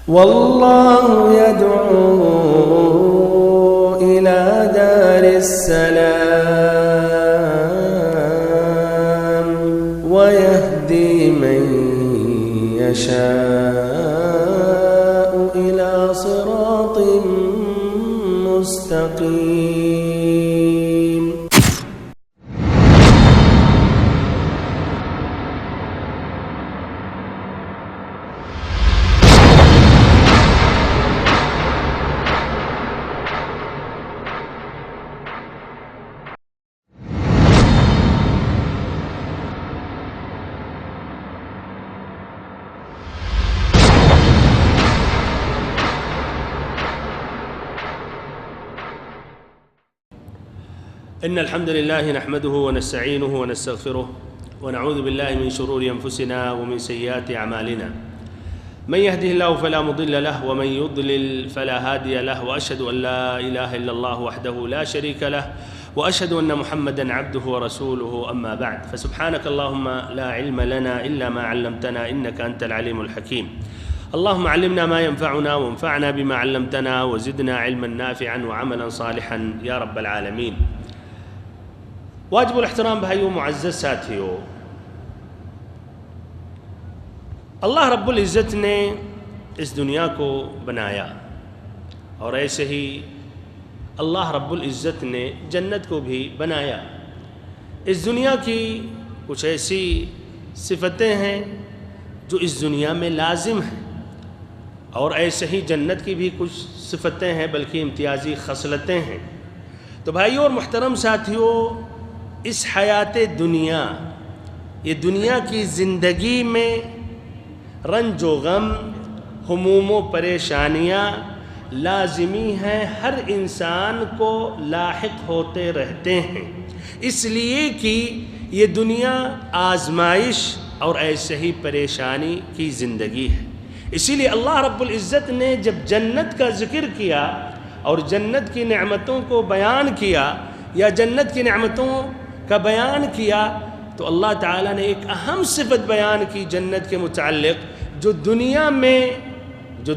والله يدعو إلى دار السلام ويهدي من يشاء إلى صراط مستقيم. إن الحمد لله نحمده ونستعينه ونستغفره ونعوذ بالله من شرور أنفسنا ومن سيئات أعمالنا. من يهده الله فلا مضل له ومن يضلل فلا هادي له، وأشهد أن لا إله إلا الله وحده لا شريك له، وأشهد أن محمدًا عبده ورسوله. أما بعد، فسبحانك اللهم لا علم لنا إلا ما علمتنا إنك أنت العليم الحكيم. اللهم علمنا ما ينفعنا وانفعنا بما علمتنا وزدنا علما نافعا وعملا صالحا يا رب العالمين. واجب الاحترام بھائیوں، معزز ساتھیوں، اللہ رب العزت نے اس دنیا کو بنایا اور ایسے ہی اللہ رب العزت نے جنت کو بھی بنایا. اس دنیا کی کچھ ایسی صفتیں ہیں جو اس دنیا میں لازم ہیں، اور ایسے ہی جنت کی بھی کچھ صفتیں ہیں بلکہ امتیازی خصلتیں ہیں. تو بھائیوں اور محترم ساتھیوں، اس حیات دنیا، یہ دنیا کی زندگی میں رنج و غم، ہموم و پریشانیاں لازمی ہیں، ہر انسان کو لاحق ہوتے رہتے ہیں، اس لیے کہ یہ دنیا آزمائش اور ایسے ہی پریشانی کی زندگی ہے. اسی لیے اللہ رب العزت نے جب جنت کا ذکر کیا اور جنت کی نعمتوں کو بیان کیا یا جنت کی نعمتوں کا بیان کیا، تو اللہ تعالیٰ نے ایک اہم صفت بیان کی جنت کے متعلق، جو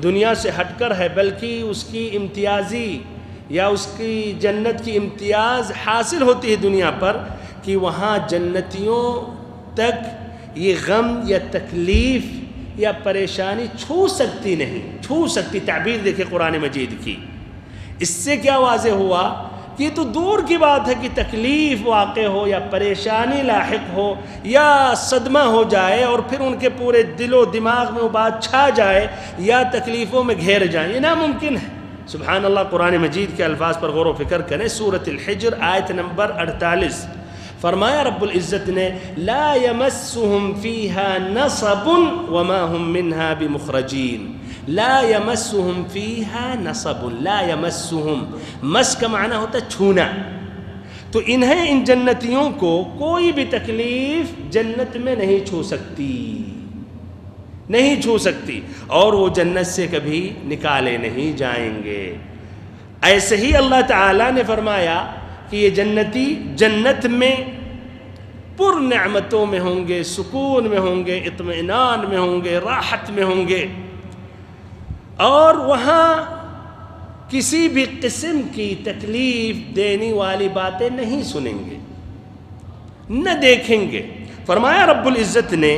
دنیا سے ہٹ کر ہے، بلکہ اس کی امتیازی یا اس کی جنت کی امتیاز حاصل ہوتی ہے دنیا پر، کہ وہاں جنتیوں تک یہ غم یا تکلیف یا پریشانی چھو سکتی. تعبیر دیکھیں قرآن مجید کی. اس سے کیا واضح ہوا کہ یہ تو دور کی بات ہے کہ تکلیف واقع ہو یا پریشانی لاحق ہو یا صدمہ ہو جائے اور پھر ان کے پورے دل و دماغ میں وہ بات چھا جائے یا تکلیفوں میں گھیر جائیں، یہ ناممکن ہے. سبحان اللہ، قرآن مجید کے الفاظ پر غور و فکر کریں. سورۃ الحجر آیت نمبر 48 فرمایا رب العزت نے، لا يمسهم فيها نصب وما هم منها بمخرجین. لا يمسهم فيها نصب، لا يمسهم، مس کا معنی ہوتا ہے چھونا. تو ان جنتیوں کو کوئی بھی تکلیف جنت میں نہیں چھو سکتی اور وہ جنت سے کبھی نکالے نہیں جائیں گے. ایسے ہی اللہ تعالیٰ نے فرمایا کہ یہ جنتی جنت میں پر نعمتوں میں ہوں گے، سکون میں ہوں گے، اطمینان میں ہوں گے، راحت میں ہوں گے، اور وہاں کسی بھی قسم کی تکلیف دینے والی باتیں نہیں سنیں گے، نہ دیکھیں گے. فرمایا رب العزت نے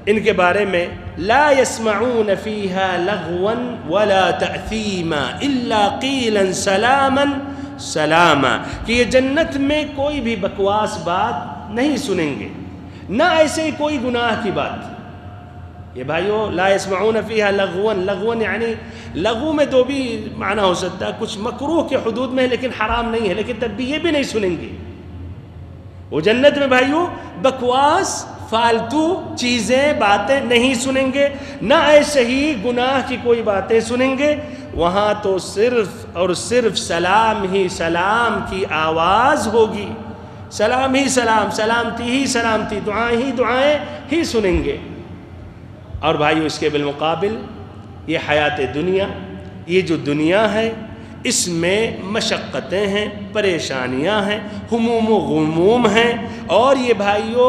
ان کے بارے میں، لا يسمعون فيها لغوا ولا تأثیما الا قیلا سلاما سلاما، کہ یہ جنت میں کوئی بھی بکواس بات نہیں سنیں گے، نہ ایسے کوئی گناہ کی بات. یہ بھائیو، لا يسمعون فيها لغوا، لغوا یعنی لغو میں دو بھی معنی ہو سکتا ہے، کچھ مکروہ کے حدود میں ہے لیکن حرام نہیں ہے، لیکن تب بھی یہ بھی نہیں سنیں گے. وہ جنت میں بھائیو بکواس، فالتو چیزیں، باتیں نہیں سنیں گے، نہ ایسے ہی گناہ کی کوئی باتیں سنیں گے. وہاں تو صرف اور صرف سلام ہی سلام کی آواز ہوگی، سلام ہی سلام، سلامتی ہی سلامتی، دعائیں ہی دعائیں ہی سنیں گے. اور بھائیو، اس کے بالمقابل یہ حیات دنیا، یہ جو دنیا ہے، اس میں مشقتیں ہیں، پریشانیاں ہیں، ہموم و غموم ہیں. اور یہ بھائیو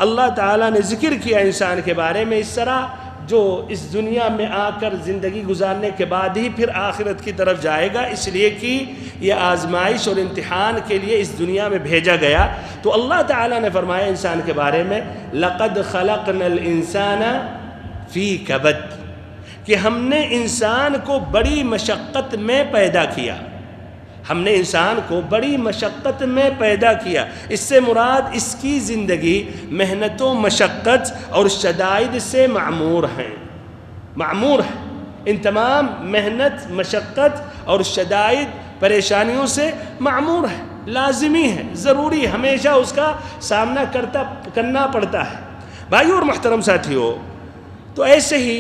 اللہ تعالیٰ نے ذکر کیا انسان کے بارے میں اس طرح، جو اس دنیا میں آ کر زندگی گزارنے کے بعد ہی پھر آخرت کی طرف جائے گا، اس لیے کہ یہ آزمائش اور امتحان کے لیے اس دنیا میں بھیجا گیا۔ تو اللہ تعالیٰ نے فرمایا انسان کے بارے میں لَقَدْ خَلَقْنَا الْإِنسَانَ فِي كَبَدٍ، کہ ہم نے انسان کو بڑی مشقت میں پیدا کیا، ہم نے انسان کو بڑی مشقت میں پیدا کیا۔ اس سے مراد اس کی زندگی محنت و مشقت اور شدائد سے معمور ہے، ان تمام محنت، مشقت اور شدائد پریشانیوں سے معمور ہے، لازمی ہے، ضروری، ہمیشہ اس کا سامنا کرنا پڑتا ہے۔ بھائیو اور محترم ساتھیو، تو ایسے ہی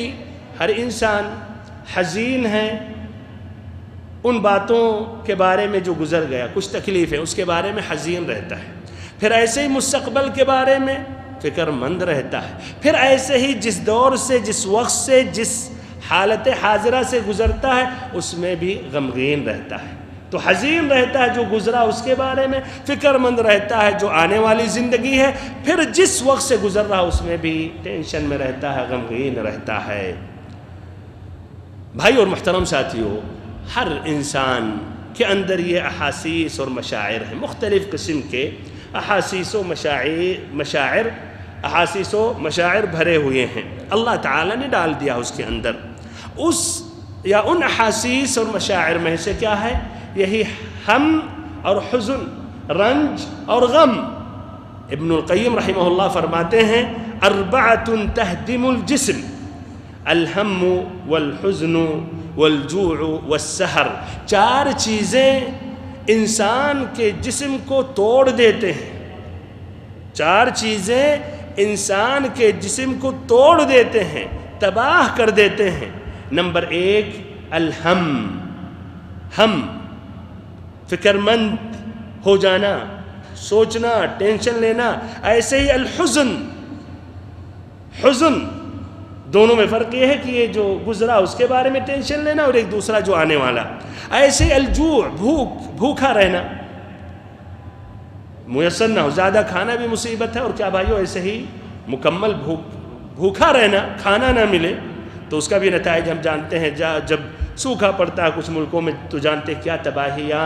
ہر انسان حزین ہے ان باتوں کے بارے میں جو گزر گیا، کچھ تکلیف ہے اس کے بارے میں حزین رہتا ہے، پھر ایسے ہی مستقبل کے بارے میں فکر مند رہتا ہے، پھر ایسے ہی جس دور سے، جس وقت سے، جس حالت حاضرہ سے گزرتا ہے اس میں بھی غمگین رہتا ہے۔ تو حزین رہتا ہے جو گزرا اس کے بارے میں، فکر مند رہتا ہے جو آنے والی زندگی ہے، پھر جس وقت سے گزر رہا اس میں بھی ٹینشن میں رہتا ہے، غمگین رہتا ہے۔ بھائی اور محترم ساتھیو، ہر انسان کے اندر یہ احاسیس اور مشاعر ہیں، مختلف قسم کے احاسیس و مشاعر بھرے ہوئے ہیں، اللہ تعالیٰ نے ڈال دیا اس کے اندر۔ ان احاسیس اور مشاعر میں سے کیا ہے؟ یہی ہم اور حزن، رنج اور غم۔ ابن القیم رحمہ اللہ فرماتے ہیں اربعۃ تہدم الجسم، الہم والحزن والجوع والسہر، 4 چیزیں انسان کے جسم کو توڑ دیتے ہیں، 4 چیزیں انسان کے جسم کو توڑ دیتے ہیں، تباہ کر دیتے ہیں۔ نمبر 1 الہم، ہم، فکر مند ہو جانا، سوچنا، ٹینشن لینا۔ ایسے ہی الحزن، حزن، دونوں میں فرق یہ ہے کہ یہ جو گزرا اس کے بارے میں ٹینشن لینا اور ایک دوسرا جو آنے والا۔ ایسے ہی الجوع، بھوکا رہنا، میسر نہ ہو، زیادہ کھانا بھی مصیبت ہے، اور کیا بھائیو ایسے ہی مکمل بھوکا رہنا، کھانا نہ ملے تو اس کا بھی نتائج ہم جانتے ہیں، جب سوکھا پڑتا ہے کچھ ملکوں میں تو جانتے کیا تباہیاں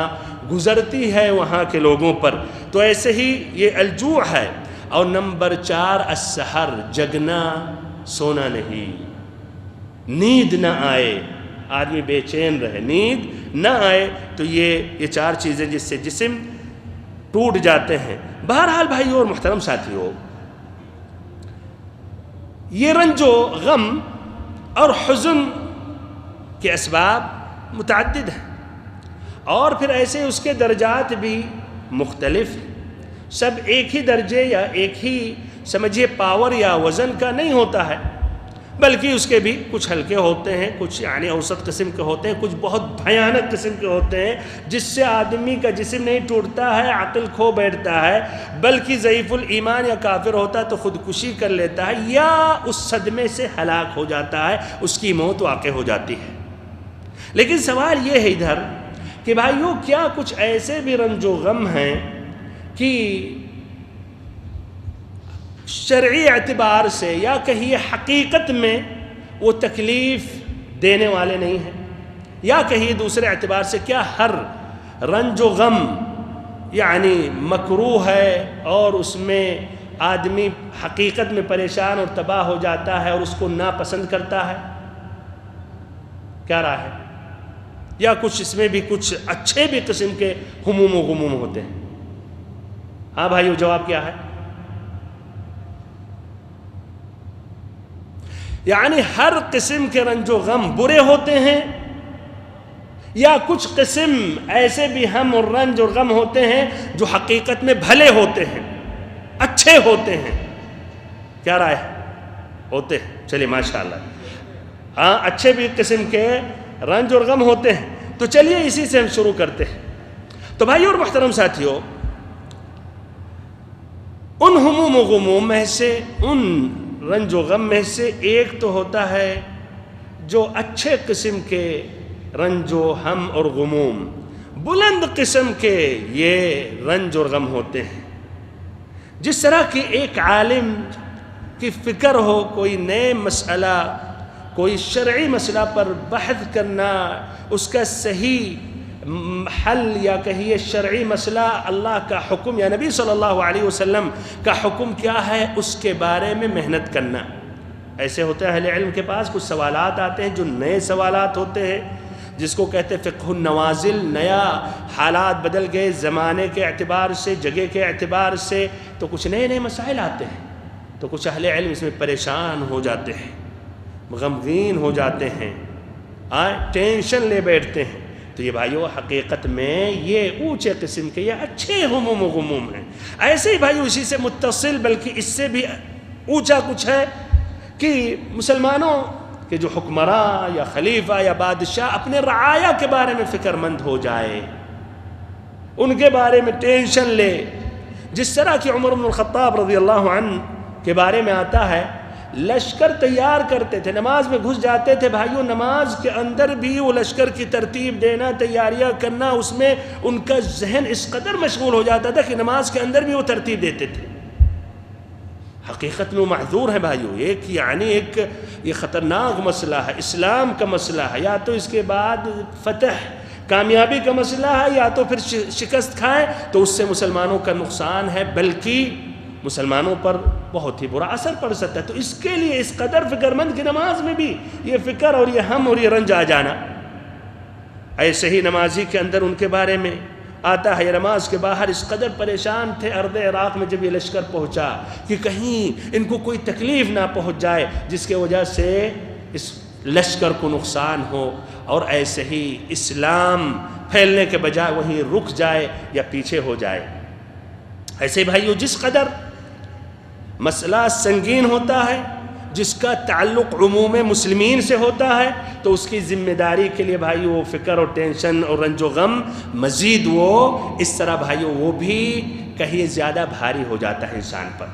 گزرتی ہے وہاں کے لوگوں پر۔ تو ایسے ہی یہ الجوع ہے۔ اور نمبر 4 السحر، جگنا، سونا نہیں، نیند نہ آئے، آدمی بے چین رہے، نیند نہ آئے، تو یہ 4 چیزیں جس سے جسم ٹوٹ جاتے ہیں۔ بہرحال بھائیو اور محترم ساتھیو، یہ رنج و غم اور حزن کے اسباب متعدد ہیں، اور پھر ایسے اس کے درجات بھی مختلف ہیں۔ سب ایک ہی درجے یا ایک ہی سمجھیے پاور یا وزن کا نہیں ہوتا ہے، بلکہ اس کے بھی کچھ ہلکے ہوتے ہیں، کچھ یعنی اوسط قسم کے ہوتے ہیں، کچھ بہت بھیانک قسم کے ہوتے ہیں جس سے آدمی کا جسم نہیں ٹوٹتا ہے، عقل کھو بیٹھتا ہے، بلکہ ضعیف الایمان یا کافر ہوتا ہے تو خودکشی کر لیتا ہے، یا اس صدمے سے ہلاک ہو جاتا ہے، اس کی موت واقع ہو جاتی ہے۔ لیکن سوال یہ ہے ادھر کہ بھائیو، کیا کچھ ایسے بھی رنج و غم ہیں کہ شرعی اعتبار سے یا کہیے حقیقت میں وہ تکلیف دینے والے نہیں ہیں، یا کہیے دوسرے اعتبار سے کیا ہر رنج و غم یعنی مکروہ ہے اور اس میں آدمی حقیقت میں پریشان اور تباہ ہو جاتا ہے اور اس کو ناپسند کرتا ہے؟ کیا رائے ہے؟ یا کچھ اس میں بھی کچھ اچھے بھی قسم کے ہموم و غموم ہوتے ہیں؟ ہاں بھائیو، جواب کیا ہے؟ یعنی ہر قسم کے رنج و غم برے ہوتے ہیں، یا کچھ قسم ایسے بھی ہم اور رنج اور غم ہوتے ہیں جو حقیقت میں بھلے ہوتے ہیں، اچھے ہوتے ہیں؟ کیا رائے ہے؟ ہوتے ہیں، چلیے ماشاءاللہ، ہاں اچھے بھی قسم کے رنج اور غم ہوتے ہیں۔ تو چلیے اسی سے ہم شروع کرتے ہیں۔ تو بھائی اور محترم ساتھیو، ان ہموم و غموم میں سے، ان رنج و غم میں سے ایک تو ہوتا ہے جو اچھے قسم کے رنج و ہم اور غموم، بلند قسم کے یہ رنج اور غم ہوتے ہیں۔ جس طرح کہ ایک عالم کی فکر ہو، کوئی نئے مسئلہ کوئی شرعی مسئلہ پر بحث کرنا، اس کا صحیح حل یا کہیے شرعی مسئلہ، اللہ کا حکم یا نبی صلی اللہ علیہ وسلم کا حکم کیا ہے، اس کے بارے میں محنت کرنا۔ ایسے ہوتا ہے اہل علم کے پاس کچھ سوالات آتے ہیں جو نئے سوالات ہوتے ہیں، جس کو کہتے ہیں فقہ النوازل، نیا حالات بدل گئے زمانے کے اعتبار سے، جگہ کے اعتبار سے، تو کچھ نئے نئے مسائل آتے ہیں، تو کچھ اہل علم اس میں پریشان ہو جاتے ہیں، غمگین ہو جاتے ہیں، ٹینشن لے بیٹھتے ہیں۔ تو یہ بھائیو حقیقت میں یہ اونچے قسم کے یہ اچھے ہموم و غموم ہیں۔ ایسے ہی بھائیو اسی سے متصل بلکہ اس سے بھی اونچا کچھ ہے کہ مسلمانوں کہ جو حکمراں یا خلیفہ یا بادشاہ اپنے رعایا کے بارے میں فکر مند ہو جائے، ان کے بارے میں ٹینشن لے، جس طرح کہ عمر بن الخطاب رضی اللہ عنہ کے بارے میں آتا ہے، لشکر تیار کرتے تھے، نماز میں گھس جاتے تھے بھائیوں، نماز کے اندر بھی وہ لشکر کی ترتیب دینا، تیاریاں کرنا، اس میں ان کا ذہن اس قدر مشغول ہو جاتا تھا کہ نماز کے اندر بھی وہ ترتیب دیتے تھے۔ حقیقت میں وہ معذور ہے بھائیو، ایک یہ خطرناک مسئلہ ہے، اسلام کا مسئلہ ہے، یا تو اس کے بعد فتح کامیابی کا مسئلہ ہے، یا تو پھر شکست کھائیں تو اس سے مسلمانوں کا نقصان ہے، بلکہ مسلمانوں پر بہت ہی برا اثر پڑ سکتا ہے۔ تو اس کے لیے اس قدر فکر مند کہ نماز میں بھی یہ فکر اور یہ ہم اور یہ رنج آ جانا۔ ایسے ہی نمازی کے اندر ان کے بارے میں آتا ہے، یہ نماز کے باہر اس قدر پریشان تھے ارض عراق میں جب یہ لشکر پہنچا کہ کہیں ان کو کوئی تکلیف نہ پہنچ جائے جس کے وجہ سے اس لشکر کو نقصان ہو، اور ایسے ہی اسلام پھیلنے کے بجائے وہیں رک جائے یا پیچھے ہو جائے۔ ایسے بھائیو جس قدر مسئلہ سنگین ہوتا ہے، جس کا تعلق عموم مسلمین سے ہوتا ہے، تو اس کی ذمہ داری کے لیے بھائیو فکر اور ٹینشن اور رنج و غم مزید وہ اس طرح بھائیو وہ بھی کہیں زیادہ بھاری ہو جاتا ہے انسان پر۔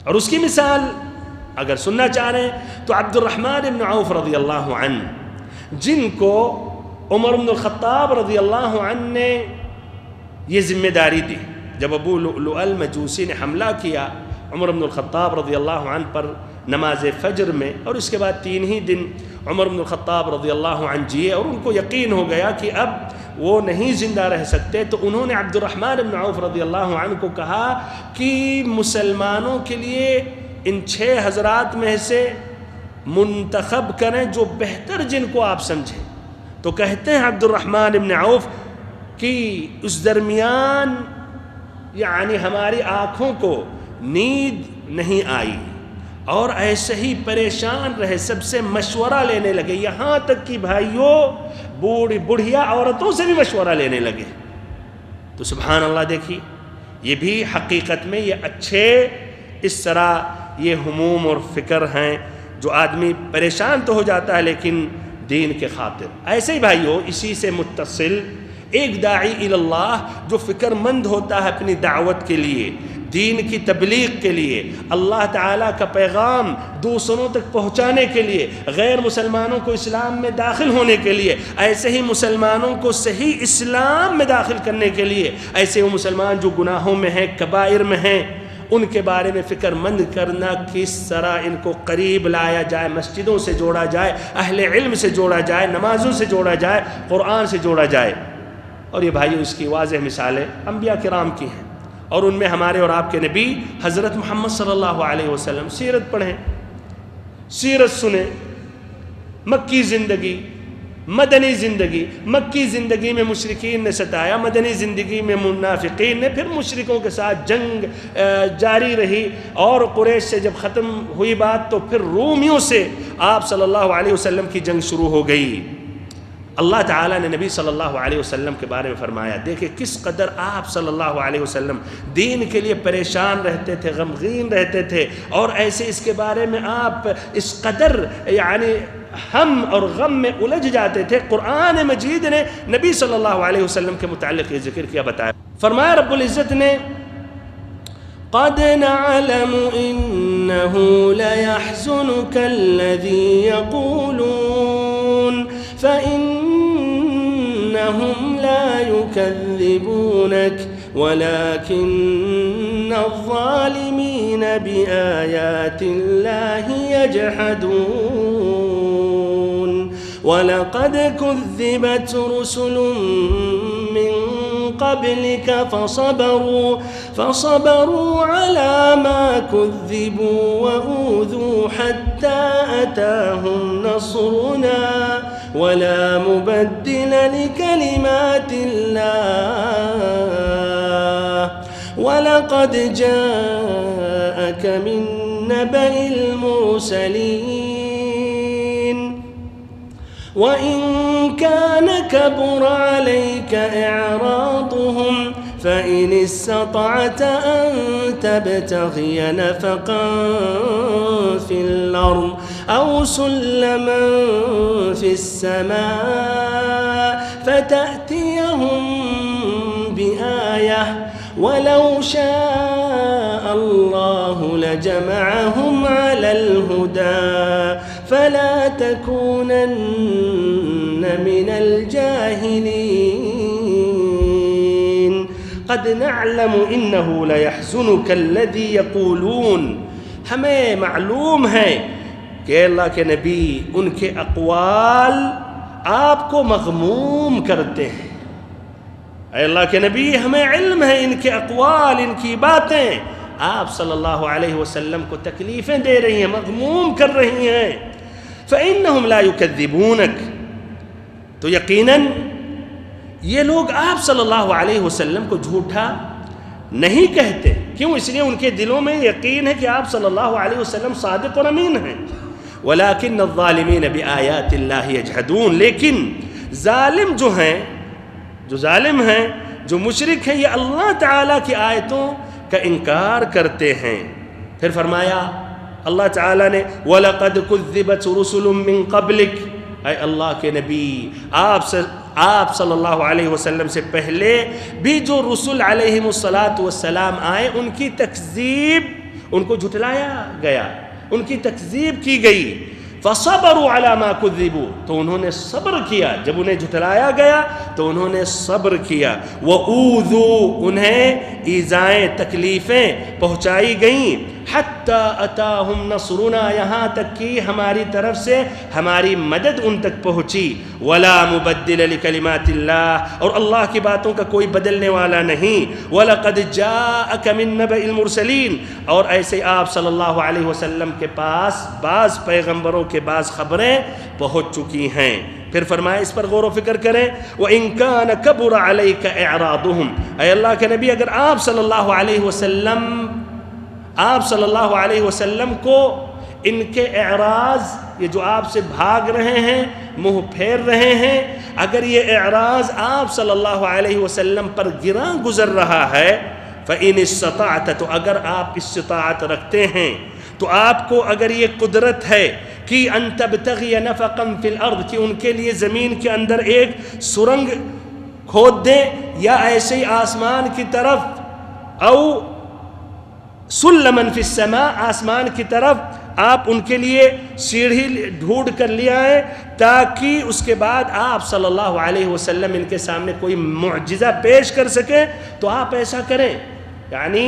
اور اس کی مثال اگر سننا چاہ رہے ہیں تو عبد الرحمن بن عوف رضی اللہ عنہ، جن کو عمر بن الخطاب رضی اللہ عنہ نے یہ ذمہ داری دی، جب ابو لؤلؤ المجوسی نے حملہ کیا عمر بن الخطاب رضی اللہ عنہ پر نماز فجر میں، اور اس کے بعد 3 ہی دن عمر بن الخطاب رضی اللہ عنہ جیے اور ان کو یقین ہو گیا کہ اب وہ نہیں زندہ رہ سکتے، تو انہوں نے عبد الرحمن بن عوف رضی اللہ عنہ کو کہا کہ مسلمانوں کے لیے ان 6 حضرات میں سے منتخب کریں جو بہتر جن کو آپ سمجھیں۔ تو کہتے ہیں عبد الرحمن بن عوف کہ اس درمیان یعنی ہماری آنکھوں کو نیند نہیں آئی اور ایسے ہی پریشان رہے، سب سے مشورہ لینے لگے، یہاں تک کہ بھائیوں بوڑھیا عورتوں سے بھی مشورہ لینے لگے۔ تو سبحان اللہ، دیکھیے یہ بھی حقیقت میں یہ اچھے اس طرح یہ ہموم اور فکر ہیں جو آدمی پریشان تو ہو جاتا ہے لیکن دین کے خاطر۔ ایسے ہی بھائیوں اسی سے متصل ایک داعی اللہ جو فکر مند ہوتا ہے اپنی دعوت کے لیے، دین کی تبلیغ کے لیے، اللہ تعالیٰ کا پیغام دوسروں تک پہنچانے کے لیے، غیر مسلمانوں کو اسلام میں داخل ہونے کے لیے، ایسے ہی مسلمانوں کو صحیح اسلام میں داخل کرنے کے لیے، ایسے وہ مسلمان جو گناہوں میں ہیں، کبائر میں ہیں، ان کے بارے میں فکر مند کرنا، کس طرح ان کو قریب لایا جائے، مسجدوں سے جوڑا جائے، اہل علم سے جوڑا جائے، نمازوں سے جوڑا جائے، قرآن سے جوڑا جائے۔ اور یہ بھائیو اس کی واضح مثالیں انبیاء کرام کی ہیں، اور ان میں ہمارے اور آپ کے نبی حضرت محمد صلی اللہ علیہ وسلم، سیرت پڑھیں، سیرت سنیں، مکی زندگی، مدنی زندگی، مکی زندگی میں مشرکین نے ستایا، مدنی زندگی میں منافقین نے، پھر مشرکوں کے ساتھ جنگ جاری رہی، اور قریش سے جب ختم ہوئی بات تو پھر رومیوں سے آپ صلی اللہ علیہ وسلم کی جنگ شروع ہو گئی۔ اللہ تعالیٰ نے نبی صلی اللہ علیہ وسلم کے بارے میں فرمایا، دیکھیں کس قدر آپ صلی اللہ علیہ وسلم دین کے لیے پریشان رہتے تھے، غمگین رہتے تھے، اور ایسے اس کے بارے میں آپ اس قدر یعنی ہم اور غم میں الجھ جاتے تھے۔ قرآن مجید نے نبی صلی اللہ علیہ وسلم کے متعلق یہ ذکر کیا، بتایا، فرمایا رب العزت نے قَدْ نَعْلَمُ إِنَّهُ لَيَحْزُنُكَ الَّذِي يَقُولُونَ فَإِنَّهُمْ لَا يُكَذِّبُونَكَ وَلَكِنَّ الظَّالِمِينَ بِآيَاتِ اللَّهِ يَجْحَدُونَ۔ وَلَقَدْ كُذِّبَتْ رُسُلٌ مِّن قَبْلِكَ فَصَبَرُوا عَلَى مَا كُذِّبُوا وَأُوذُوا حَتَّى أَتَاهُمْ نَصْرُنَا وَلَا مُبَدِّلَ لِكَلِمَاتِ اللَّهِ وَلَقَدْ جَاءَكَ مِن نَّبَإِ الْمُرْسَلِينَ وَإِن كَانَ كَبُرَ عَلَيْكَ إِعْرَاضُهُمْ فَإِنِ اسْتَطَعْتَ أَن تَبْتَغِيَ نَفَقًا فِي الْأَرْضِ أَوْ سُلَّمًا فِي السَّمَاءِ فَتَأْتِيَهُم بِآيَةٍ وَلَوْ شَاءَ اللَّهُ لَجَمَعَهُمْ عَلَى الْهُدَى فَلَا تَكُونَنَّ مِنَ الْجَاهِلِينَ قَدْ نَعْلَمُ إِنَّهُ لَيَحْزُنُكَ الَّذِي يَقُولُونَ ہمیں معلوم ہے کہ اللہ کے نبی ان کے اقوال آپ کو مغموم کرتے ہیں۔ اے اللہ کے نبی ہمیں علم ہے ان کے اقوال، ان کی باتیں آپ صلی اللہ علیہ وسلم کو تکلیفیں دے رہی ہیں، مغموم کر رہی ہیں۔ فَإِنَّهُمْ لَا يُكَذِّبُونَكَ، تو یقیناً یہ لوگ آپ صلی اللہ علیہ وسلم کو جھوٹا نہیں کہتے۔ کیوں؟ اس لیے ان کے دلوں میں یقین ہے کہ آپ صلی اللہ علیہ وسلم صادق اور امین ہیں۔ وَلَكِنَّ الظَّالِمِينَ بِآيَاتِ اللَّهِ يَجْحَدُونَ، لیکن ظالم جو ظالم ہیں، جو مشرک ہیں، یہ اللہ تعالیٰ کی آیتوں کا انکار کرتے ہیں۔ پھر فرمایا اللہ تعالیٰ نے وَلَقَدْ كُذِّبَتْ رُسُلٌ مِّن قَبْلِكَ، اے اللہ کے نبی آپ صلی اللہ علیہ وسلم سے پہلے بھی جو رسول علیہم السلام آئے، ان کی تکذیب، ان کو جھٹلایا گیا، ان کی تکذیب کی گئی۔ فَصَبَرُوا عَلَى مَا كُذِّبُوا، تو انہوں نے صبر کیا، جب انہیں جھٹلایا گیا تو انہوں نے صبر کیا۔ وَأُوذُوا، انہیں ایذائیں، تکلیفیں پہنچائی گئیں۔ حَتَّى أَتَاهُمْ نَصْرُنَا، یہاں تک کہ ہماری طرف سے ہماری مدد ان تک پہنچی۔ وَلَا مُبَدِّلَ لِكَلِمَاتِ اللَّهِ، اور اللہ کی باتوں کا کوئی بدلنے والا نہیں۔ وَلَقَدْ جَاءَكَ مِن نَّبَإِ الْمُرْسَلِينَ، اور ایسے آپ صلی اللہ علیہ وسلم کے پاس بعض پیغمبروں کے بعض خبریں پہنچ چکی ہیں۔ پھر فرمایا، اس پر غور و فکر کریں، وَإِن كَانَ كَبُرَ عَلَيْكَ إِعْرَاضُهُمْ، اے اللہ کے نبی اگر آپ صلی اللہ علیہ وسلم کو ان کے اعراض، یہ جو آپ سے بھاگ رہے ہیں، منہ پھیر رہے ہیں، اگر یہ اعراض آپ صلی اللہ علیہ وسلم پر گراں گزر رہا ہے، فَإِنِ اسْتَطَعْتَ، تو اگر آپ استطاعت رکھتے ہیں، تو آپ کو اگر یہ قدرت ہے کہ ان تبتغی نفقا فی الارض، کہ ان کے لیے زمین کے اندر ایک سرنگ کھود دیں، یا ایسے ہی آسمان کی طرف، او سلما فی السماء، آسمان کی طرف آپ ان کے لیے سیڑھی ڈھونڈ کر لے آئیں، تاکہ اس کے بعد آپ صلی اللہ علیہ وسلم ان کے سامنے کوئی معجزہ پیش کر سکیں، تو آپ ایسا کریں۔ یعنی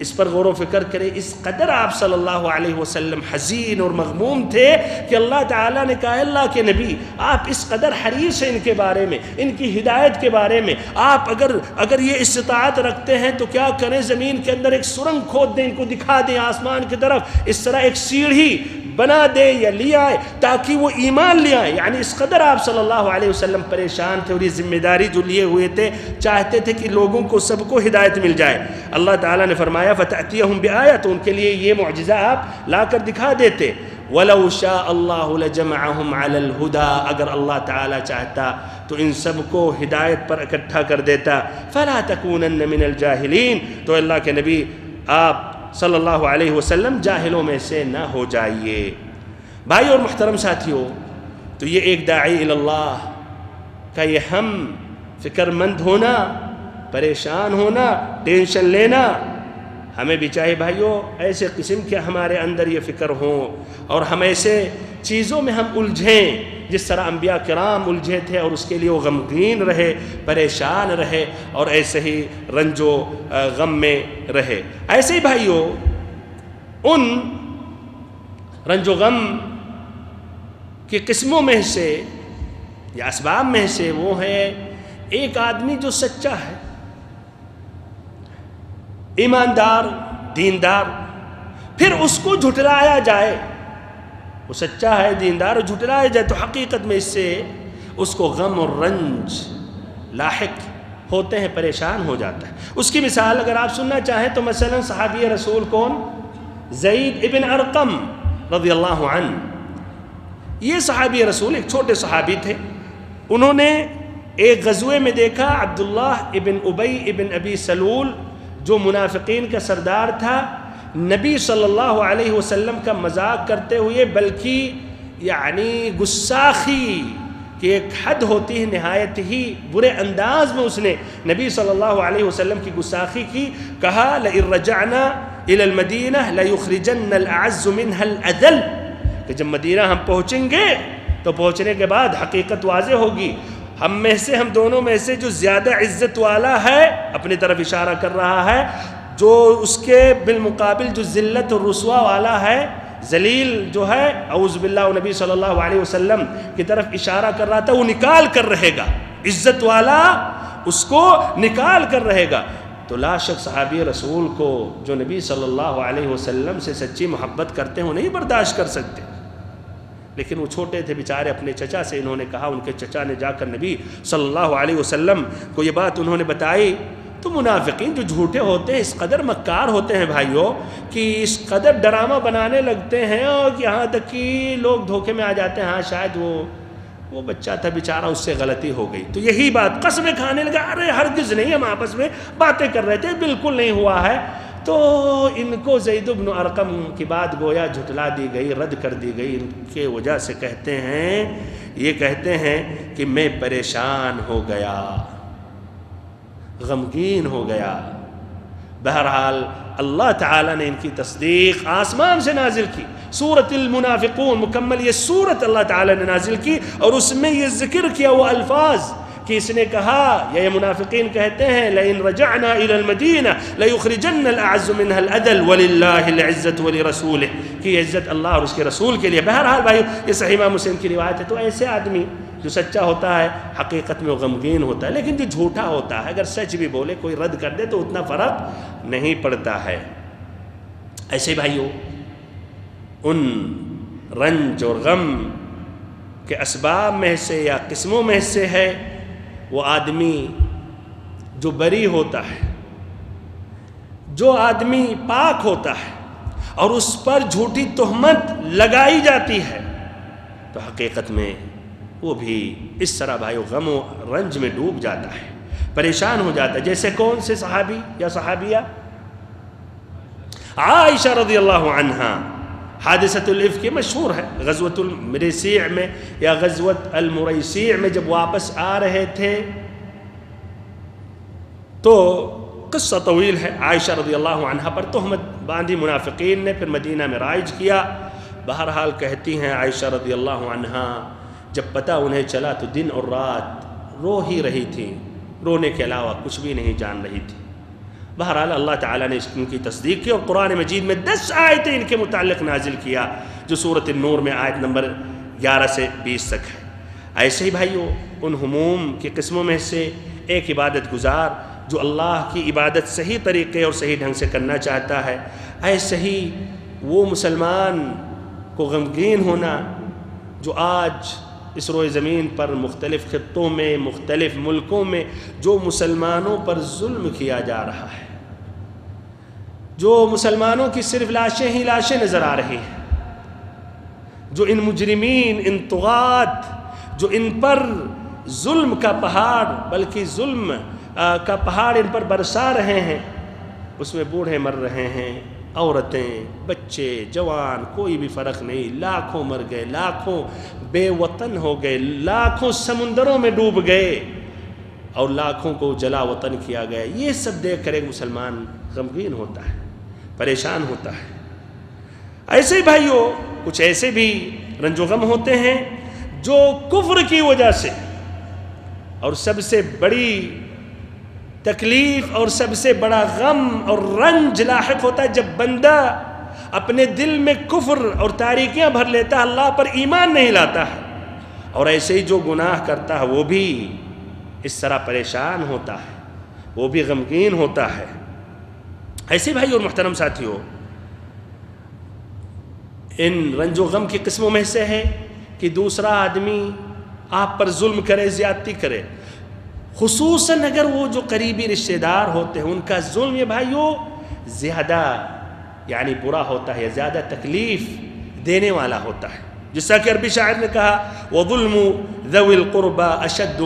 اس پر غور و فکر کریں، اس قدر آپ صلی اللہ علیہ وسلم حزین اور مغموم تھے کہ اللہ تعالیٰ نے کہا اللہ کے نبی آپ اس قدر حریص ہیں ان کے بارے میں، ان کی ہدایت کے بارے میں، آپ اگر یہ استطاعت رکھتے ہیں تو کیا کریں، زمین کے اندر ایک سرنگ کھود دیں، ان کو دکھا دیں آسمان کی طرف، اس طرح ایک سیڑھی بنا دے یا لے آئے تاکہ وہ ایمان لے آئے۔ یعنی اس قدر آپ صلی اللہ علیہ وسلم پریشان تھے، اور یہ ذمہ داری جو لیے ہوئے تھے، چاہتے تھے کہ لوگوں کو سب کو ہدایت مل جائے۔ اللہ تعالیٰ نے فرمایا فَتَأْتِيَهُمْ بِآيَةٍ، تو ان کے لیے یہ معجزہ آپ لا کر دکھا دیتے۔ وَلَوْ شَاءَ اللَّهُ لَجَمَعَهُمْ عَلَى الْهُدَى، اگر اللہ تعالیٰ چاہتا تو ان سب کو ہدایت پر اکٹھا کر دیتا۔ فَلَا تَكُونَنَّ مِنَ الْجَاهِلِينَ، تو اللہ کے نبی آپ صلی اللہ علیہ وسلم جاہلوں میں سے نہ ہو جائیے۔ بھائی اور محترم ساتھیوں، تو یہ ایک داعی اللہ کا یہ ہم فکر مند ہونا، پریشان ہونا، ٹینشن لینا، ہمیں بھی چاہے بھائیوں ایسے قسم کے ہمارے اندر یہ فکر ہوں، اور ہم ایسے چیزوں میں ہم الجھیں جس طرح انبیاء کرام الجھے تھے، اور اس کے لیے وہ غمگین رہے، پریشان رہے، اور ایسے ہی رنج و غم میں رہے۔ ایسے ہی بھائیوں ان رنج و غم کی قسموں میں سے یہ اسباب میں سے وہ ہے ایک آدمی جو سچا ہے، ایماندار، دیندار، پھر اس کو جھٹلایا جائے، وہ سچا ہے، دیندار، اور جھٹلایا جائے تو حقیقت میں اس سے اس کو غم اور رنج لاحق ہوتے ہیں، پریشان ہو جاتا ہے۔ اس کی مثال اگر آپ سننا چاہیں تو مثلا صحابی رسول کون؟ زید ابن ارقم رضی اللہ عنہ۔ یہ صحابی رسول ایک چھوٹے صحابی تھے، انہوں نے ایک غزوے میں دیکھا عبداللہ ابن ابی ابن ابی سلول جو منافقین کا سردار تھا، نبی صلی اللہ علیہ وسلم کا مذاق کرتے ہوئے، بلکہ یعنی گستاخی کہ ایک حد ہوتی ہے، نہایت ہی برے انداز میں اس نے نبی صلی اللہ علیہ وسلم کی گستاخی کی، کہا لئن رجعنا الى المدینہ لیخرجن الاعز منها الاذل، کہ جب مدینہ ہم پہنچیں گے تو پہنچنے کے بعد حقیقت واضح ہوگی، ہم میں سے، ہم دونوں میں سے جو زیادہ عزت والا ہے، اپنی طرف اشارہ کر رہا ہے، جو اس کے بالمقابل جو ذلت اور رسوا والا ہے، ذلیل جو ہے، اعوذ باللہ، نبی صلی اللہ علیہ وسلم کی طرف اشارہ کر رہا تھا، وہ نکال کر رہے گا، عزت والا اس کو نکال کر رہے گا۔ تو لا شک صحابی رسول کو جو نبی صلی اللہ علیہ وسلم سے سچی محبت کرتے ہیں وہ نہیں برداشت کر سکتے، لیکن وہ چھوٹے تھے بیچارے، اپنے چچا سے انہوں نے کہا، ان کے چچا نے جا کر نبی صلی اللہ علیہ وسلم کو یہ بات انہوں نے بتائی۔ تو منافقین جو جھوٹے ہوتے ہیں اس قدر مکار ہوتے ہیں بھائیوں، کہ اس قدر ڈرامہ بنانے لگتے ہیں، اور یہاں تک کہ لوگ دھوکے میں آ جاتے ہیں، ہاں شاید وہ بچہ تھا بیچارہ، اس سے غلطی ہو گئی، تو یہی بات قسمیں کھانے لگا، ارے ہرگز نہیں، ہم آپس میں باتیں کر رہے تھے، بالکل نہیں ہوا ہے۔ تو ان کو زید بن ارقم کی بات گویا جھٹلا دی گئی، رد کر دی گئی، ان کے وجہ سے کہتے ہیں کہ میں پریشان ہو گیا، غمگین ہو گیا۔ بہرحال اللہ تعالیٰ نے ان کی تصدیق آسمان سے نازل کی، سورۃ المنافقون، مکمل یہ سورت اللہ تعالیٰ نے نازل کی، اور اس میں یہ ذکر کیا وہ الفاظ کہ اس نے کہا، یہ منافقین کہتے ہیں لئن رجعنا الى المدینہ لیخرجن الاعز منها الاذل وللہ العزت ولرسولہ، کہ عزت اللہ اور اس کے رسول کے لیے۔ بہرحال بھائی یہ صحیح امام مسلم کی روایت ہے۔ تو ایسے آدمی جو سچا ہوتا ہے حقیقت میں وہ غمگین ہوتا ہے، لیکن جو جھوٹا ہوتا ہے اگر سچ بھی بولے کوئی رد کر دے تو اتنا فرق نہیں پڑتا ہے۔ ایسے بھائیوں ان رنج اور غم کے اسباب میں سے یا قسموں میں سے ہے وہ آدمی جو بری ہوتا ہے، جو آدمی پاک ہوتا ہے اور اس پر جھوٹی تہمت لگائی جاتی ہے، تو حقیقت میں وہ بھی اس طرح بھائی غم و رنج میں ڈوب جاتا ہے، پریشان ہو جاتا ہے۔ جیسے کون سے صحابی یا صحابیہ؟ عائشہ رضی اللہ عنہا، حادثۃ الافک مشہور ہے، غزوۃ المریسیع میں یا غزوۃ المریسیع میں جب واپس آ رہے تھے تو قصہ طویل ہے، عائشہ رضی اللہ عنہا پر تہمت باندھی منافقین نے، پھر مدینہ میں رائج کیا۔ بہرحال کہتی ہیں عائشہ رضی اللہ عنہا جب پتہ انہیں چلا تو دن اور رات رو ہی رہی تھی، رونے کے علاوہ کچھ بھی نہیں جان رہی تھی۔ بہرحال اللہ تعالیٰ نے ان کی تصدیق کی اور قرآن مجید میں 10 آیتیں ان کے متعلق نازل کیا، جو سورۃ النور میں آیت نمبر 11 سے 20 تک ہے۔ ایسے ہی بھائیو ان ہموم کی قسموں میں سے ایک عبادت گزار جو اللہ کی عبادت صحیح طریقے اور صحیح ڈھنگ سے کرنا چاہتا ہے، ایسے ہی وہ مسلمان کو غمگین ہونا جو آج اس روئے زمین پر مختلف خطوں میں، مختلف ملکوں میں جو مسلمانوں پر ظلم کیا جا رہا ہے، جو مسلمانوں کی صرف لاشیں ہی لاشیں نظر آ رہی ہیں، جو ان مجرمین، ان طغات، جو ان پر ظلم کا پہاڑ، بلکہ ظلم کا پہاڑ ان پر برسا رہے ہیں، اس میں بوڑھے مر رہے ہیں، عورتیں، بچے، جوان، کوئی بھی فرق نہیں، لاکھوں مر گئے، لاکھوں بے وطن ہو گئے، لاکھوں سمندروں میں ڈوب گئے اور لاکھوں کو جلا وطن کیا گیا۔ یہ سب دیکھ کر ایک مسلمان غمگین ہوتا ہے، پریشان ہوتا ہے۔ ایسے ہی بھائیوں کچھ ایسے بھی رنج و غم ہوتے ہیں جو کفر کی وجہ سے، اور سب سے بڑی تکلیف اور سب سے بڑا غم اور رنج لاحق ہوتا ہے جب بندہ اپنے دل میں کفر اور تاریکیاں بھر لیتا ہے، اللہ پر ایمان نہیں لاتا ہے، اور ایسے ہی جو گناہ کرتا ہے وہ بھی اس طرح پریشان ہوتا ہے، وہ بھی غمگین ہوتا ہے۔ ایسے بھائی اور محترم ساتھیوں، ان رنج و غم کی قسموں میں سے ہے کہ دوسرا آدمی آپ پر ظلم کرے، زیادتی کرے، خصوصاً اگر وہ جو قریبی رشتہ دار ہوتے ہیں ان کا ظلم یہ بھائیوں زیادہ یعنی برا ہوتا ہے، زیادہ تکلیف دینے والا ہوتا ہے۔ جس طرح کہ عربی شاعر نے کہا وَظُلْمُ ذَوِي الْقُرْبَى أَشَدُّ